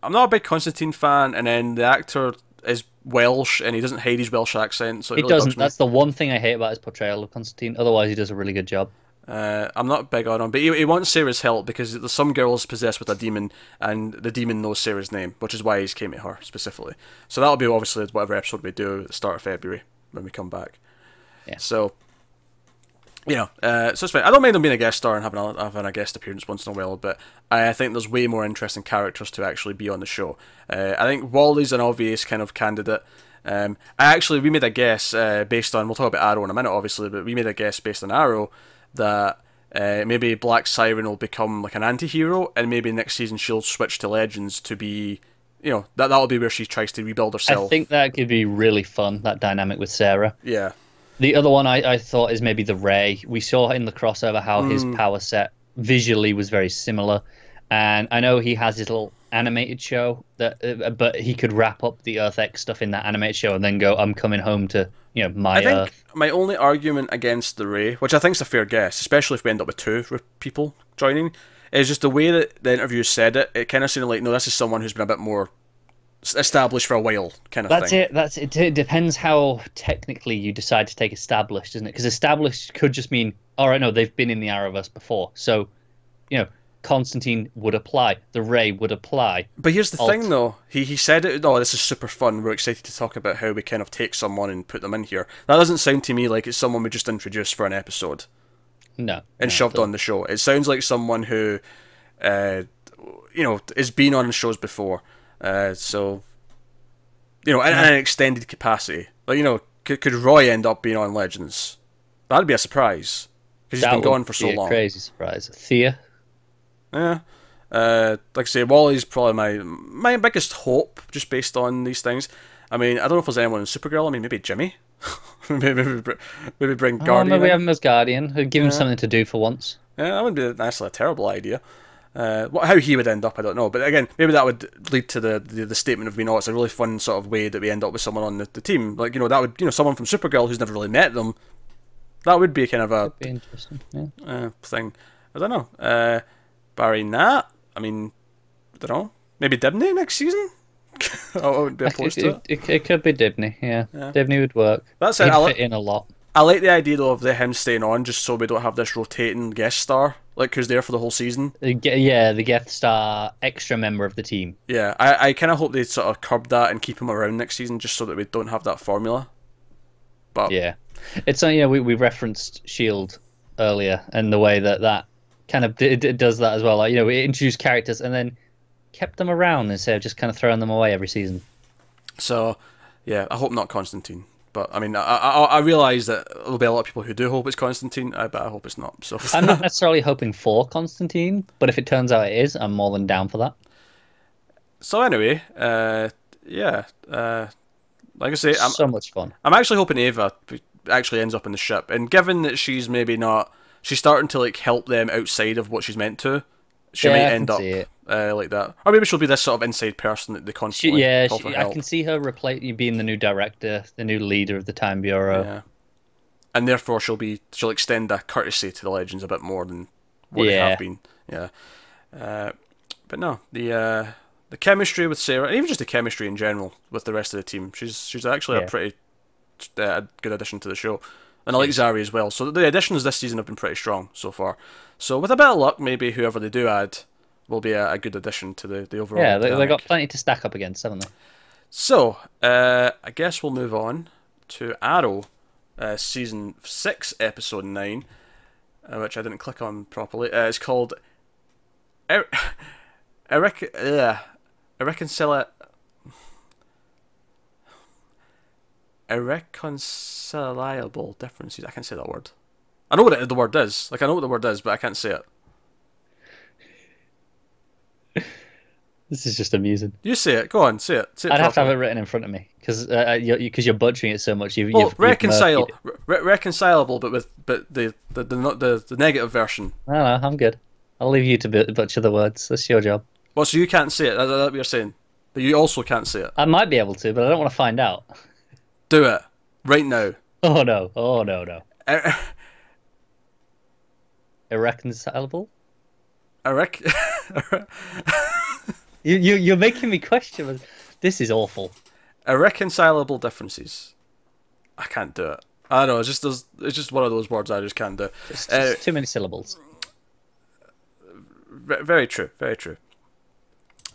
I'm not a big Constantine fan, and then the actor is Welsh, and he doesn't hide his Welsh accent, so it He really doesn't. bugs me. That's the one thing I hate about his portrayal of Constantine. Otherwise, he does a really good job. I'm not big on him, but he wants Sarah's help because there's some girls possessed with a demon, and the demon knows Sarah's name, which is why he's came at her specifically. So that'll be obviously whatever episode we do at the start of February when we come back. Yeah. So, so it's fine. I don't mind him being a guest star and having a guest appearance once in a while, but I think there's way more interesting characters to actually be on the show. I think Wally's an obvious kind of candidate. We made a guess based on, we'll talk about Arrow in a minute obviously, but we made a guess based on Arrow that maybe Black Siren will become like an anti-hero, and maybe next season she'll switch to Legends to be, that'll be where she tries to rebuild herself. I think that could be really fun, that dynamic with Sarah. Yeah. The other one I thought is maybe the Ray. We saw in the crossover how his power set visually was very similar. And I know he has his little animated show, but he could wrap up the Earth X stuff in that animated show and then go, I'm coming home to my Earth. My only argument against the Ray, which I think is a fair guess, especially if we end up with 2 people joining, is just the way that the interview said it. It kind of sounded like, no, this is someone who's been a bit more established for a while, kind of thing. That's it. It depends how technically you decide to take established, isn't it? Because established could just mean, all right, no, they've been in the Arrowverse before, so Constantine would apply, the Ray would apply. But here's the thing, though. He said it. Oh, this is super fun. We're excited to talk about how we kind of take someone and put them in here. That doesn't sound to me like it's someone we just introduced for an episode. No. And shoved on the show. It sounds like someone who, has been on the shows before. So, in an extended capacity. Like, could Roy end up being on Legends? That'd be a surprise. Because he's been gone for so long. Crazy surprise. Thea? Yeah. Like I say, Wally's probably my biggest hope, just based on these things. I mean, I don't know if there's anyone in Supergirl. I mean, maybe Jimmy. maybe bring Guardian. Maybe have him as Guardian. Give him something to do for once. Yeah, that wouldn't be actually a terrible idea. How he would end up, I don't know. But again, maybe that would lead to the statement of being, oh, it's a really fun sort of way that we end up with someone on the team. Like, that would, someone from Supergirl who's never really met them. That would be kind of a Could be interesting. Yeah. thing. I don't know. Barring that, I mean, I don't know. Maybe Dibney next season? I wouldn't be opposed to it. It could be Dibney, yeah. Dibney would work. That's He'd it. fit in a lot. I like the idea though of him staying on, just so we don't have this rotating guest star, like who's there for the whole season. Yeah, the guest star, extra member of the team. Yeah, I kind of hope they sort of curb that and keep him around next season, just so that we don't have that formula. But yeah, it's we referenced Shield earlier, and the way that kind of it does that as well. Like, we introduced characters and then kept them around instead of just kind of throwing them away every season. So, yeah, I hope not Constantine. But I mean, I realise that there'll be a lot of people who do hope it's Constantine, but I hope it's not. So I'm not necessarily hoping for Constantine, but if it turns out it is, I'm more than down for that. So anyway, yeah, like I say, so much fun. I'm actually hoping Ava actually ends up in the ship, and given that she's maybe not, she's starting to like help them outside of what she's meant to. She might end up like that, or maybe she'll be this sort of inside person that they constantly call for help. I can see her being the new director, the new leader of the Time Bureau. Yeah, and therefore she'll extend that courtesy to the Legends a bit more than what they have been. Yeah, but no, the chemistry with Sarah, and even just the chemistry in general with the rest of the team, she's actually a pretty good addition to the show. And I like Zari as well. So the additions this season have been pretty strong so far. So with a bit of luck, maybe whoever they do add will be a good addition to the overall. Yeah, they got plenty to stack up against, haven't they? So I guess we'll move on to Arrow, season 6, episode 9, which I didn't click on properly. It's called Irreconcilable differences. I can't say that word. I know what the word is. Like, I know what the word is, but I can't say it. This is just amusing. You say it. Go on, say it. I'd have to have it written in front of me because you're butchering it so much. You've reconcilable, but with the negative version. I don't know. I'm good. I'll leave you to butcher the words. That's your job. Well, so you can't say it. That's what you're saying. But you also can't say it. I might be able to, but I don't want to find out. Do it right now. Oh no! Oh no! Irreconcilable. You're making me question. This is awful. Irreconcilable differences. I can't do it. I don't know. It's just one of those words I just can't do. Just too many syllables. Very true. Very true.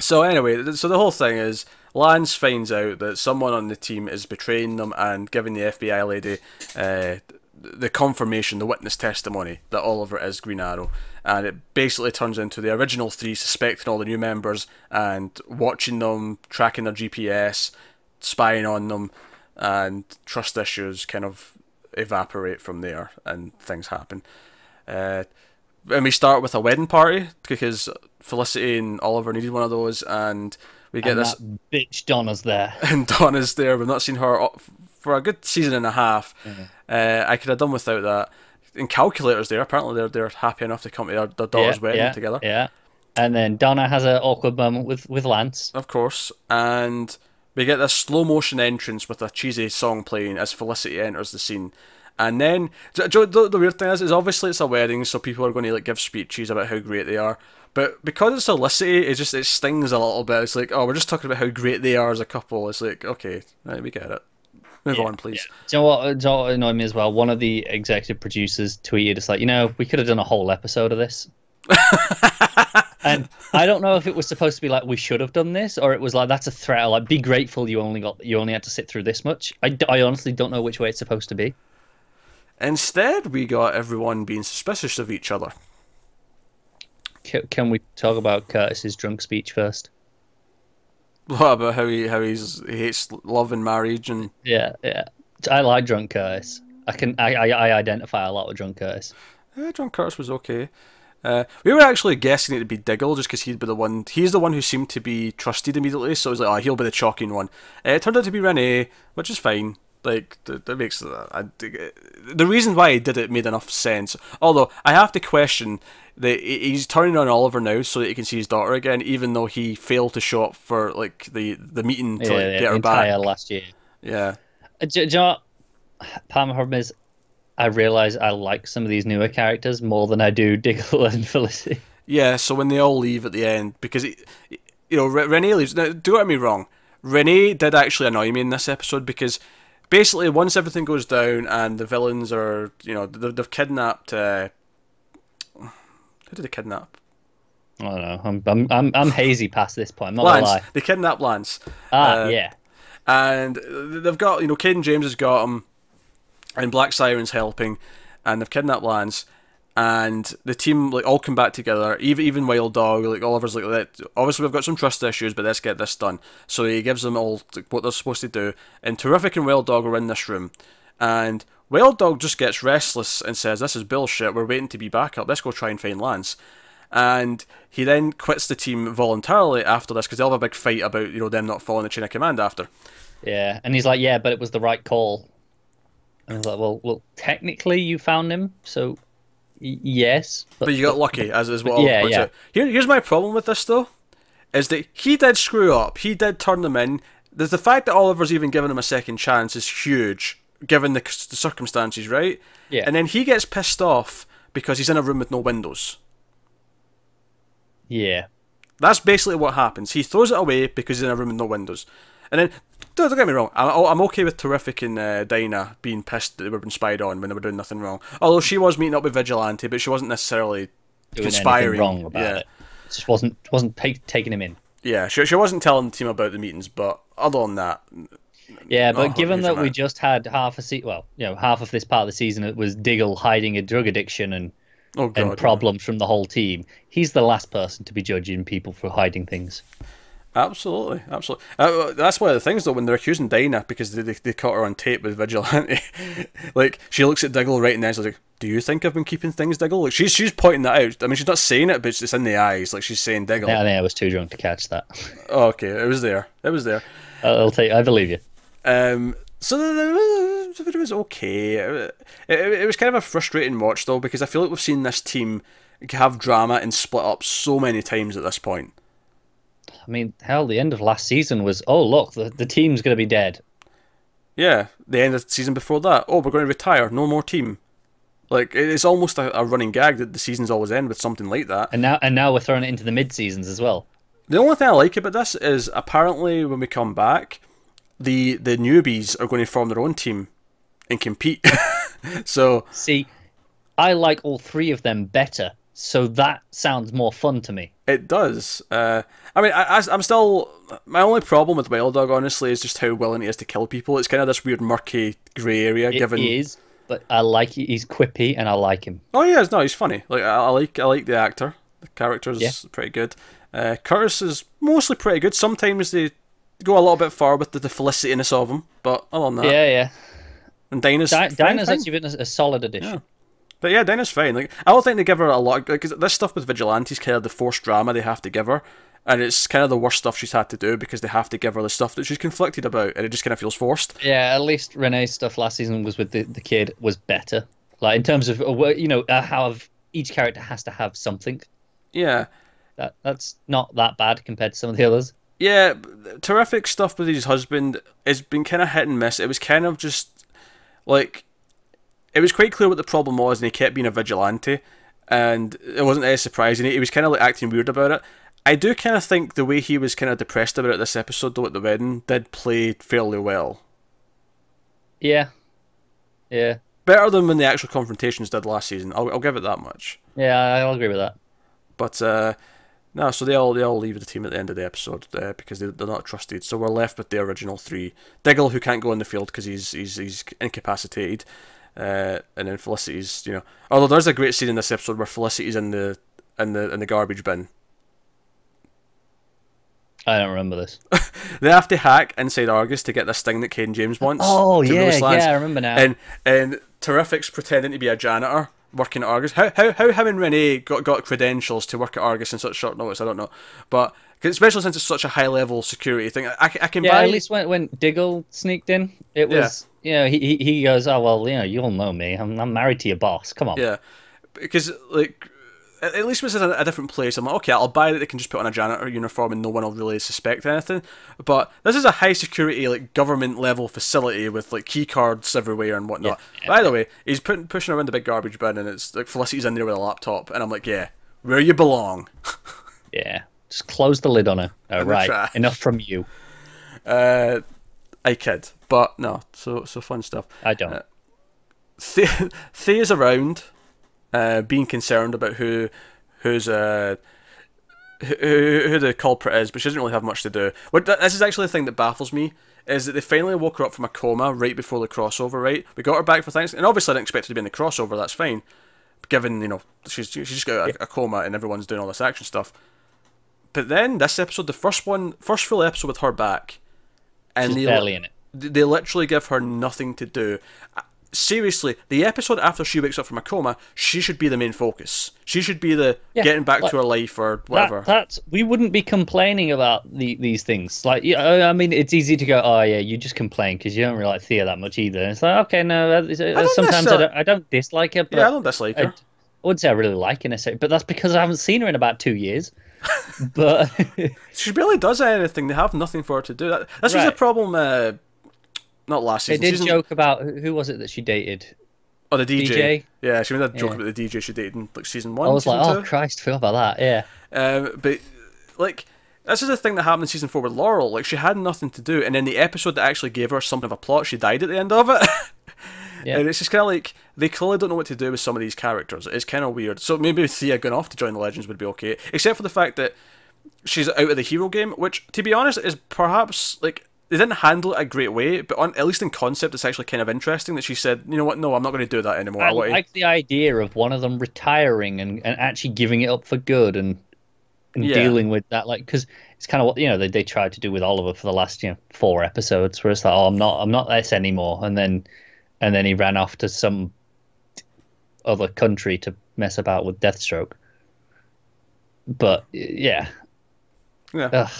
So anyway, so the whole thing is Lance finds out that someone on the team is betraying them and giving the FBI lady the confirmation, the witness testimony that Oliver is Green Arrow, and it basically turns into the original 3 suspecting all the new members and watching them, tracking their GPS, spying on them, and trust issues kind of evaporate from there and things happen. And we start with a wedding party because Felicity and Oliver needed one of those, and we get this bitch Donna's there. And Donna's there. We've not seen her for a good season and a half. I could have done without that. And Calculator's there. Apparently they're happy enough to come to their daughter's wedding together. Yeah. And then Donna has an awkward moment with Lance. Of course. And we get this slow motion entrance with a cheesy song playing as Felicity enters the scene. And then the weird thing is obviously it's a wedding, so people are going to like give speeches about how great they are. But because it's Felicity, it stings a little bit. It's like, oh, we're just talking about how great they are as a couple. It's like, okay, right, we get it. Move on, please. Yeah. Do you know what annoyed me as well? One of the executive producers tweeted, it's like, we could have done a whole episode of this. And I don't know if it was supposed to be like, we should have done this, or it was like, that's a threat. Like, be grateful you only had to sit through this much. I honestly don't know which way it's supposed to be. Instead, we got everyone being suspicious of each other. Can we talk about Curtis's drunk speech first? What about how he hates love and marriage and yeah. I like drunk Curtis. I identify a lot with drunk Curtis. Yeah, drunk Curtis was okay. We were actually guessing it to be Diggle just because he'd be the one. He's the one who seemed to be trusted immediately. So it was like, oh, he'll be the shocking one. It turned out to be Renee, which is fine. Like, that makes the reason why he did it made enough sense. Although I have to question that he's turning on Oliver now so that he can see his daughter again, even though he failed to show up for like the meeting to like, get her back. Entire last year. Yeah. Do you know what? Part of my problem is I realise I like some of these newer characters more than I do Diggle and Felicity. Yeah. So when they all leave at the end, because Renee leaves. Now, don't get me wrong. Renee did actually annoy me in this episode because basically once everything goes down and the villains are, they've kidnapped. Who did they kidnap? I don't know. I'm hazy past this point. I'm not gonna lie. They kidnapped Lance. Yeah. And they've got, Caden James has got him, and Black Siren's helping, and they've kidnapped Lance, and the team like all come back together. Even Wild Dog, like Oliver's like that. Obviously, we've got some trust issues, but let's get this done. So he gives them all what they're supposed to do. And Terrific and Wild Dog are in this room, and Wild Dog just gets restless and says, "This is bullshit. We're waiting to be back up. Let's go try and find Lance." And he then quits the team voluntarily after this because they'll have a big fight about them not following the chain of command after. Yeah, and he's like, "Yeah, but it was the right call." And I was like, "Well, technically you found him, so yes." But you got lucky, as is what Oliver puts yeah. it. Here's my problem with this though, is that he did screw up. He did turn them in. There's the fact that Oliver's even given him a second chance is huge, given the circumstances, right? Yeah. And then he gets pissed off because he's in a room with no windows. Yeah. That's basically what happens. He throws it away because he's in a room with no windows. And then, don't get me wrong, I'm okay with Terrific and Dinah being pissed that they were being spied on when they were doing nothing wrong. Although she was meeting up with Vigilante, but she wasn't necessarily doing conspiring. Wrong about it. It just wasn't taking him in. Yeah, she wasn't telling the team about the meetings, but other than that... Yeah, but given that we just had half of this part of the season, it was Diggle hiding a drug addiction and problems from the whole team. He's the last person to be judging people for hiding things. Absolutely. That's one of the things, though, when they're accusing Dinah because they caught her on tape with Vigilante. Like, she looks at Diggle right in the eyes, like, "Do you think I've been keeping things, Diggle?" Like, she's pointing that out. I mean, she's not saying it, but it's in the eyes. Like, she's saying Diggle. Yeah, I was too drunk to catch that. Oh, okay, it was there. I believe you. So it was okay. It was kind of a frustrating watch, though, because I feel like we've seen this team have drama and split up so many times at this point. I mean, hell, the end of last season was, oh, look, the team's going to be dead. Yeah, the end of the season before that, oh, we're going to retire, no more team. Like, it's almost a running gag that the seasons always end with something like that. And now we're throwing it into the mid-seasons as well. The only thing I like about this is, apparently, when we come back, the newbies are going to form their own team and compete. So, see, I like all three of them better, so that sounds more fun to me. It does. I mean, I'm still... My only problem with Wild Dog, honestly, is just how willing he is to kill people. It's kind of this weird, murky, grey area. It is, but I like he's quippy, and I like him. Oh, yeah, no, he's funny. Like, I like the actor. The character's pretty good. Curtis is mostly pretty good. Sometimes they go a little bit far with the felicityness of him, but other than that... Yeah. And Dinah's actually been a solid addition. Yeah. But yeah, Dinah's fine. Like, I don't think they give her a lot, because this stuff with Vigilante's kind of the forced drama they have to give her, and it's kind of the worst stuff she's had to do because they have to give her the stuff that she's conflicted about, and it just kind of feels forced. Yeah, at least Renee's stuff last season was with the kid was better. Like, in terms of how each character has to have something. Yeah, that's not that bad compared to some of the others. Yeah, Terrific stuff with his husband has been kind of hit and miss. It was kind of just like, it was quite clear what the problem was, and he kept being a vigilante, and it wasn't any surprising. He was kind of like acting weird about it. I do kind of think the way he was kind of depressed about it this episode, though, at the wedding, did play fairly well. Yeah. Better than when the actual confrontations did last season. I'll give it that much. Yeah, I'll agree with that. But no, so they all leave the team at the end of the episode because they're not trusted. So we're left with the original three: Diggle, who can't go in the field because he's incapacitated. And then Felicity's, although there's a great scene in this episode where Felicity's in the garbage bin. I don't remember this. They have to hack inside Argus to get this thing that Caden James wants. Oh yeah, I remember now. And Terrific's pretending to be a janitor working at Argus. How him and Renee got credentials to work at Argus in such short notice, I don't know. But especially since it's such a high level security thing, I can buy. At least when Diggle sneaked in, it was he goes, oh well, you'll know me. I'm married to your boss. Come on. Yeah, because like at least when it's in a different place, I'm like, okay, I'll buy that they can just put on a janitor uniform and no one will really suspect anything. But this is a high security, like government level facility with like key cards everywhere and whatnot. By the way, he's pushing around the big garbage bin and it's like Felicity's in there with a laptop, and I'm like, yeah, where you belong. Yeah, just close the lid on her. Right, enough from you. I kid, but no. So fun stuff. I don't. Thea's around. Being concerned about who the culprit is, but she doesn't really have much to do. This is actually the thing that baffles me, is that they finally woke her up from a coma right before the crossover, right? We got her back for Thanksgiving, and obviously I didn't expect her to be in the crossover, that's fine. Given, she's just got a coma and everyone's doing all this action stuff. But then, this episode, the first full episode with her back, and she's barely in it. They literally give her nothing to do. Seriously, the episode after she wakes up from a coma, she should be the main focus. She should be the getting back to her life or whatever. We wouldn't be complaining about these things. Like, I mean, it's easy to go, oh yeah, you just complain because you don't really like Thea that much either. It's like, okay, no, sometimes I don't dislike her. But I don't dislike her. I wouldn't say I really like her necessarily, but that's because I haven't seen her in about 2 years. But she barely does anything. They have nothing for her to do. This was a problem. Not last season. They did joke about who was it that she dated? Oh, the DJ. Yeah, she made a joke about the DJ she dated in like season 1. I was like, oh Christ, feel about that. Yeah. But like, this is the thing that happened in season 4 with Laurel. Like, she had nothing to do, and then the episode that actually gave her something of a plot, she died at the end of it. Yeah. And it's just kind of like they clearly don't know what to do with some of these characters. It's kind of weird. So maybe Thea going off to join the Legends would be okay, except for the fact that she's out of the hero game, which, to be honest, is perhaps like. They didn't handle it a great way, but at least in concept, it's actually kind of interesting that she said, you know what, no, I'm not going to do that anymore. I like the idea of one of them retiring and actually giving it up for good and dealing with that, like, because it's kind of what they tried to do with Oliver for the last 4 episodes, where it's like, oh, I'm not this anymore, and then he ran off to some other country to mess about with Deathstroke. But yeah. Ugh.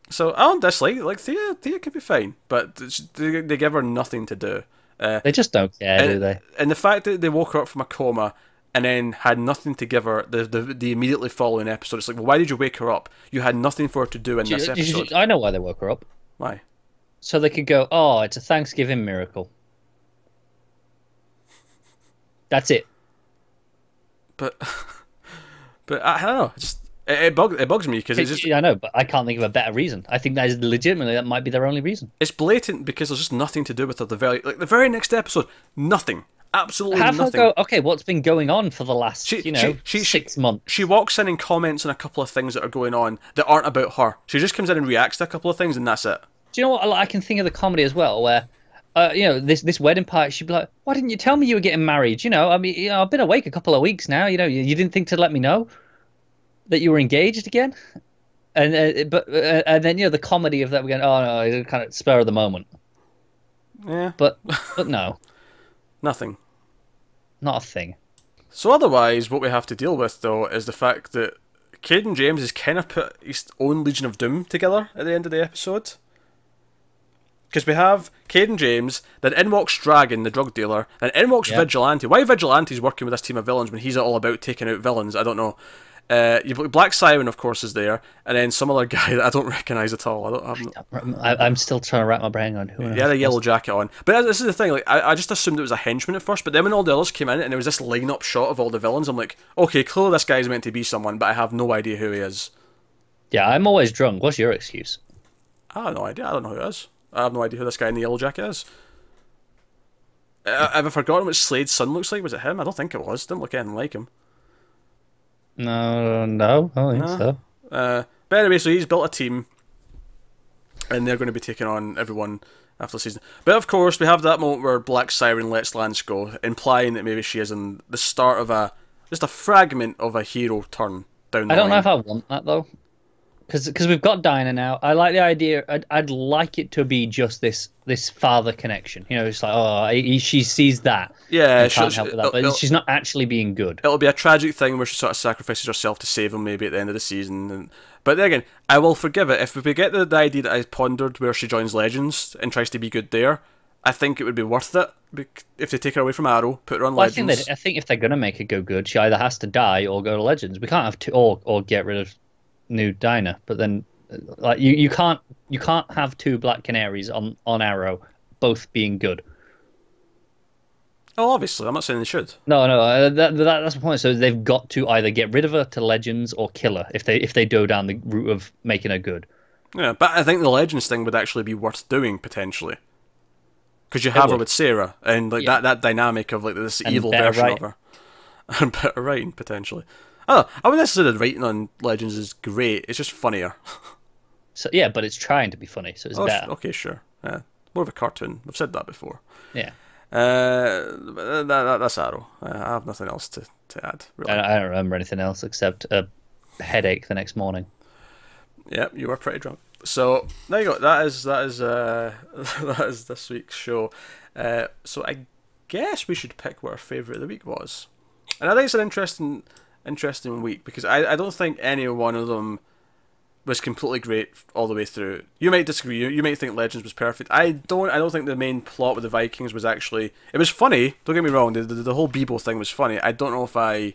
So I don't dislike like Thea could be fine, but they give her nothing to do. They just don't care, do they? And the fact that they woke her up from a coma and then had nothing to give her the immediately following episode, it's like, well, why did you wake her up? You had nothing for her to do in this episode. I know why they woke her up. Why? So they could go, oh, it's a Thanksgiving miracle. That's it. But I don't know. It bugs me because it's just. I know, but I can't think of a better reason. I think that is legitimately that might be their only reason. It's blatant because there's just nothing to do with it. The very next episode, nothing, absolutely nothing. Have her go. Okay, what's been going on for the last 6 months? She walks in and comments on a couple of things that are going on that aren't about her. She just comes in and reacts to a couple of things, and that's it. Do you know what? I can think of the comedy as well, where. This wedding party, she'd be like, why didn't you tell me you were getting married? I mean, I've been awake a couple of weeks now. You didn't think to let me know that you were engaged again? And then the comedy of that, we're going, oh no, it's kind of spur of the moment. Yeah. But no. Nothing. Not a thing. So otherwise, what we have to deal with, though, is the fact that Caden James has kind of put his own Legion of Doom together at the end of the episode. Because we have Caden James, then in walks Dragon, the drug dealer, and in walks Vigilante. Why Vigilante's working with this team of villains when he's all about taking out villains, I don't know. Black Siren, of course, is there, and then some other guy that I don't recognise at all. I'm still trying to wrap my brain on who. He had a yellow jacket on, but this is the thing. Like, I just assumed it was a henchman at first, but then when all the others came in and there was this line-up shot of all the villains, I'm like, okay, clearly this guy's meant to be someone, but I have no idea who he is. Yeah, I'm always drunk. What's your excuse? I have no idea. I don't know who it is. I have no idea who this guy in the yellow jacket is. Have I forgotten what Slade's son looks like? Was it him? I don't think it was. Didn't look anything like him. No, I don't think so. But anyway, so he's built a team, and they're going to be taking on everyone after the season. But of course, we have that moment where Black Siren lets Lance go, implying that maybe she is in the start of just a fragment of a hero turn down the line. I don't know if I want that, though. because we've got Dinah now. I like the idea. I'd like it to be just this father connection. You know, it's like, oh, she sees that. Yeah, and can't help with that, but it'll, she's not actually being good. it'll be a tragic thing where she sort of sacrifices herself to save him maybe at the end of the season. But then again, I will forgive it if we get the idea that I pondered where she joins Legends and tries to be good there. I think it would be worth it if they take her away from Arrow, put her on Well, Legends. I think if they're gonna make her go good, she either has to die or go to Legends. We can't have two, or get rid of new Dinah. But then, like you can't have two Black Canaries on Arrow both being good. Oh, obviously, I'm not saying they should. No, that's the point. So they've got to either get rid of her to Legends or kill her if they go down the route of making her good. Yeah, but I think the Legends thing would actually be worth doing potentially, because you have her with Sarah and like that dynamic of like this And evil better version of her, and better writing potentially. Oh, I wouldn't necessarily say the writing on Legends is great. It's just funnier. So yeah, but it's trying to be funny, so it's better. Okay, sure. Yeah, more of a cartoon. I've said that before. Yeah. That's Arrow. I have nothing else to add. Really. I don't remember anything else except a headache the next morning. Yeah, you were pretty drunk. So there you go. That is that is this week's show. So I guess we should pick what our favourite of the week was, and I think it's an interesting week because I don't think any one of them was completely great all the way through. You might disagree. You might think Legends was perfect. I don't think the main plot with the Vikings was actually. It was funny. Don't get me wrong. The whole Bebo thing was funny. I don't know if I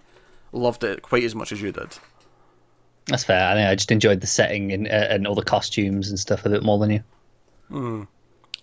loved it quite as much as you did. That's fair. I think I just enjoyed the setting and all the costumes and stuff a bit more than you. No,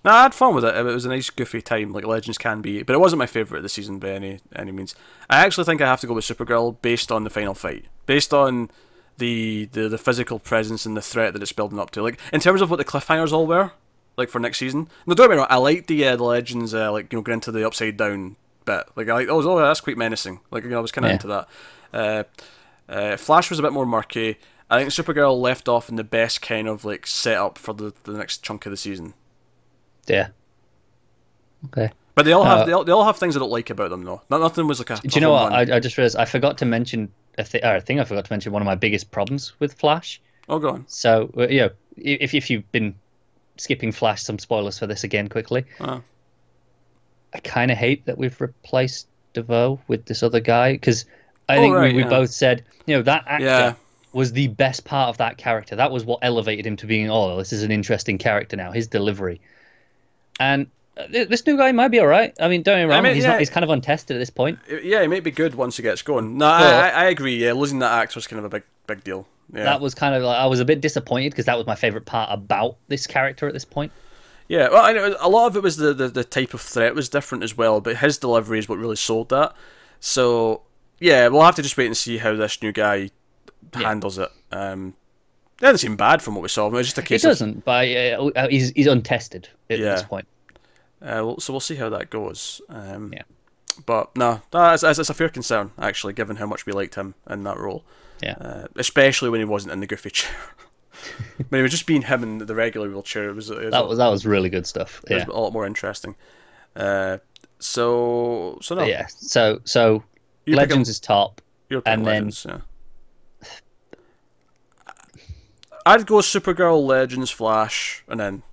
I had fun with it. It was a nice goofy time, like Legends can be, but it wasn't my favourite of the season by any means. I actually think I have to go with Supergirl based on the final fight, based on the physical presence and the threat that it's building up to. Like in terms of what the cliffhangers all were, like for next season. No, don't get me wrong. I liked the Legends, like going into the upside down bit. Like I like, oh, that's quite menacing. Like I was kind of into that. Flash was a bit more murky. I think Supergirl left off in the best kind of like setup for the next chunk of the season. Yeah. Okay. But they all have things I don't like about them though. Nothing was like a. Do you know what? I just realized I forgot to mention. I think I forgot to mention one of my biggest problems with Flash. Oh, go on. So if you've been skipping Flash, some spoilers for this again quickly. Oh. I kind of hate that we've replaced DeVoe with this other guy because I think we both said that actor was the best part of that character. That was what elevated him to being this is an interesting character now. His delivery, and this new guy might be all right. I mean, don't get me wrong, he's kind of untested at this point. Yeah, he might be good once he gets going. No, I agree. Yeah, losing that actor is kind of a big deal. Yeah. That was kind of like I was a bit disappointed because that was my favorite part about this character at this point. Yeah, well, I know a lot of it was the type of threat was different as well, but his delivery is what really sold that. So yeah, we'll have to just wait and see how this new guy handles it. It doesn't seem bad from what we saw. It was just a case. It doesn't, but he's untested at this point. So we'll see how that goes. But no, that's a fair concern actually, given how much we liked him in that role. Yeah. Especially when he wasn't in the goofy chair. When he was just being him in the regular wheelchair, that was really good stuff. It was a lot more interesting. So no. Yeah. So Legends is top, and Legends, then. I'd go Supergirl, Legends, Flash, and then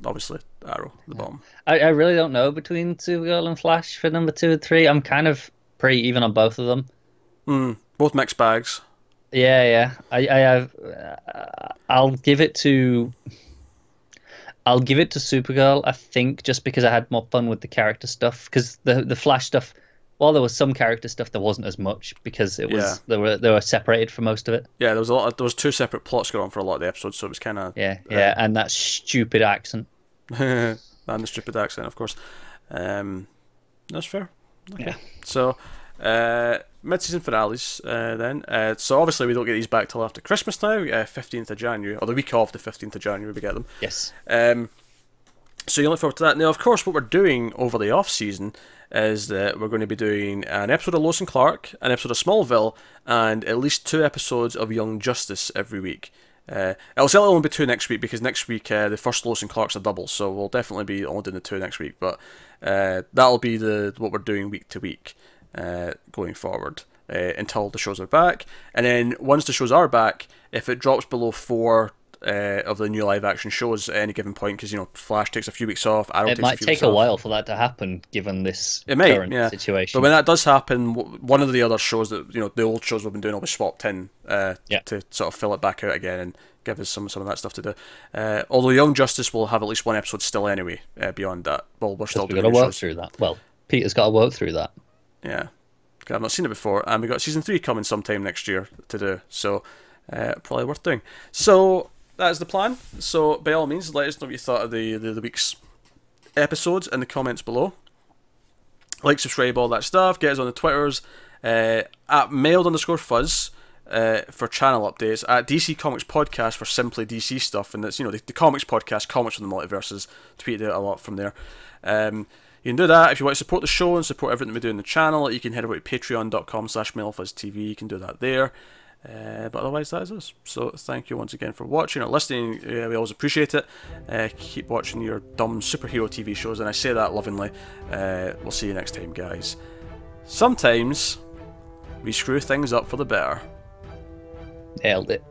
obviously Arrow at the bottom. I really don't know between Supergirl and Flash for number 2 and 3. I'm kind of pretty even on both of them. Both mixed bags. Yeah. I have. I'll give it to Supergirl. I think just because I had more fun with the character stuff. Because the Flash stuff, while there was some character stuff, there wasn't as much because it was they were separated for most of it. Yeah, there was 2 separate plots going on for a lot of the episodes, so it was kind of and that stupid accent. And the stupid accent, of course. That's fair. Okay. Yeah. So, mid-season finales then. So obviously we don't get these back till after Christmas now, 15th of January, or the week of the 15th of January we get them. Yes. So you look forward to that. Now, of course, what we're doing over the off-season is that we're going to be doing an episode of Lois and Clark, an episode of Smallville, and at least 2 episodes of Young Justice every week. It'll still only be 2 next week because next week the first Lois and Clark's a double, so we'll definitely be only doing the 2 next week. But that'll be what we're doing week to week going forward. until the shows are back. And then once the shows are back, if it drops below 4 of the new live action shows at any given point, because Flash takes a few weeks off, Arrow It takes might a few take weeks a off. while for that to happen, given this It might, current yeah. situation. But when that does happen, one of the other shows that the old shows we've been doing will be swapped in to sort of fill it back out again and give us some of that stuff to do. Although Young Justice will have at least one episode still anyway. Beyond that, well, we're still doing got to work shows. through that. Well, Peter's got to work through that. Yeah, I've not seen it before, and we got season 3 coming sometime next year to do. So probably worth doing. So that is the plan. So by all means, let us know what you thought of the week's episodes in the comments below. Like, subscribe, all that stuff. Get us on the Twitters at mailed_fuzz for channel updates, at DC Comics Podcast for simply DC stuff, and that's the comics podcast, comics from the multiverses. Tweeted out a lot from there. You can do that if you want to support the show and support everything we do in the channel. You can head over to patreon.com/mailfuzztv. You can do that there. But otherwise, that is us. So thank you once again for watching or listening. We always appreciate it. Keep watching your dumb superhero TV shows, and I say that lovingly. We'll see you next time, guys. Sometimes we screw things up for the better. Nailed it.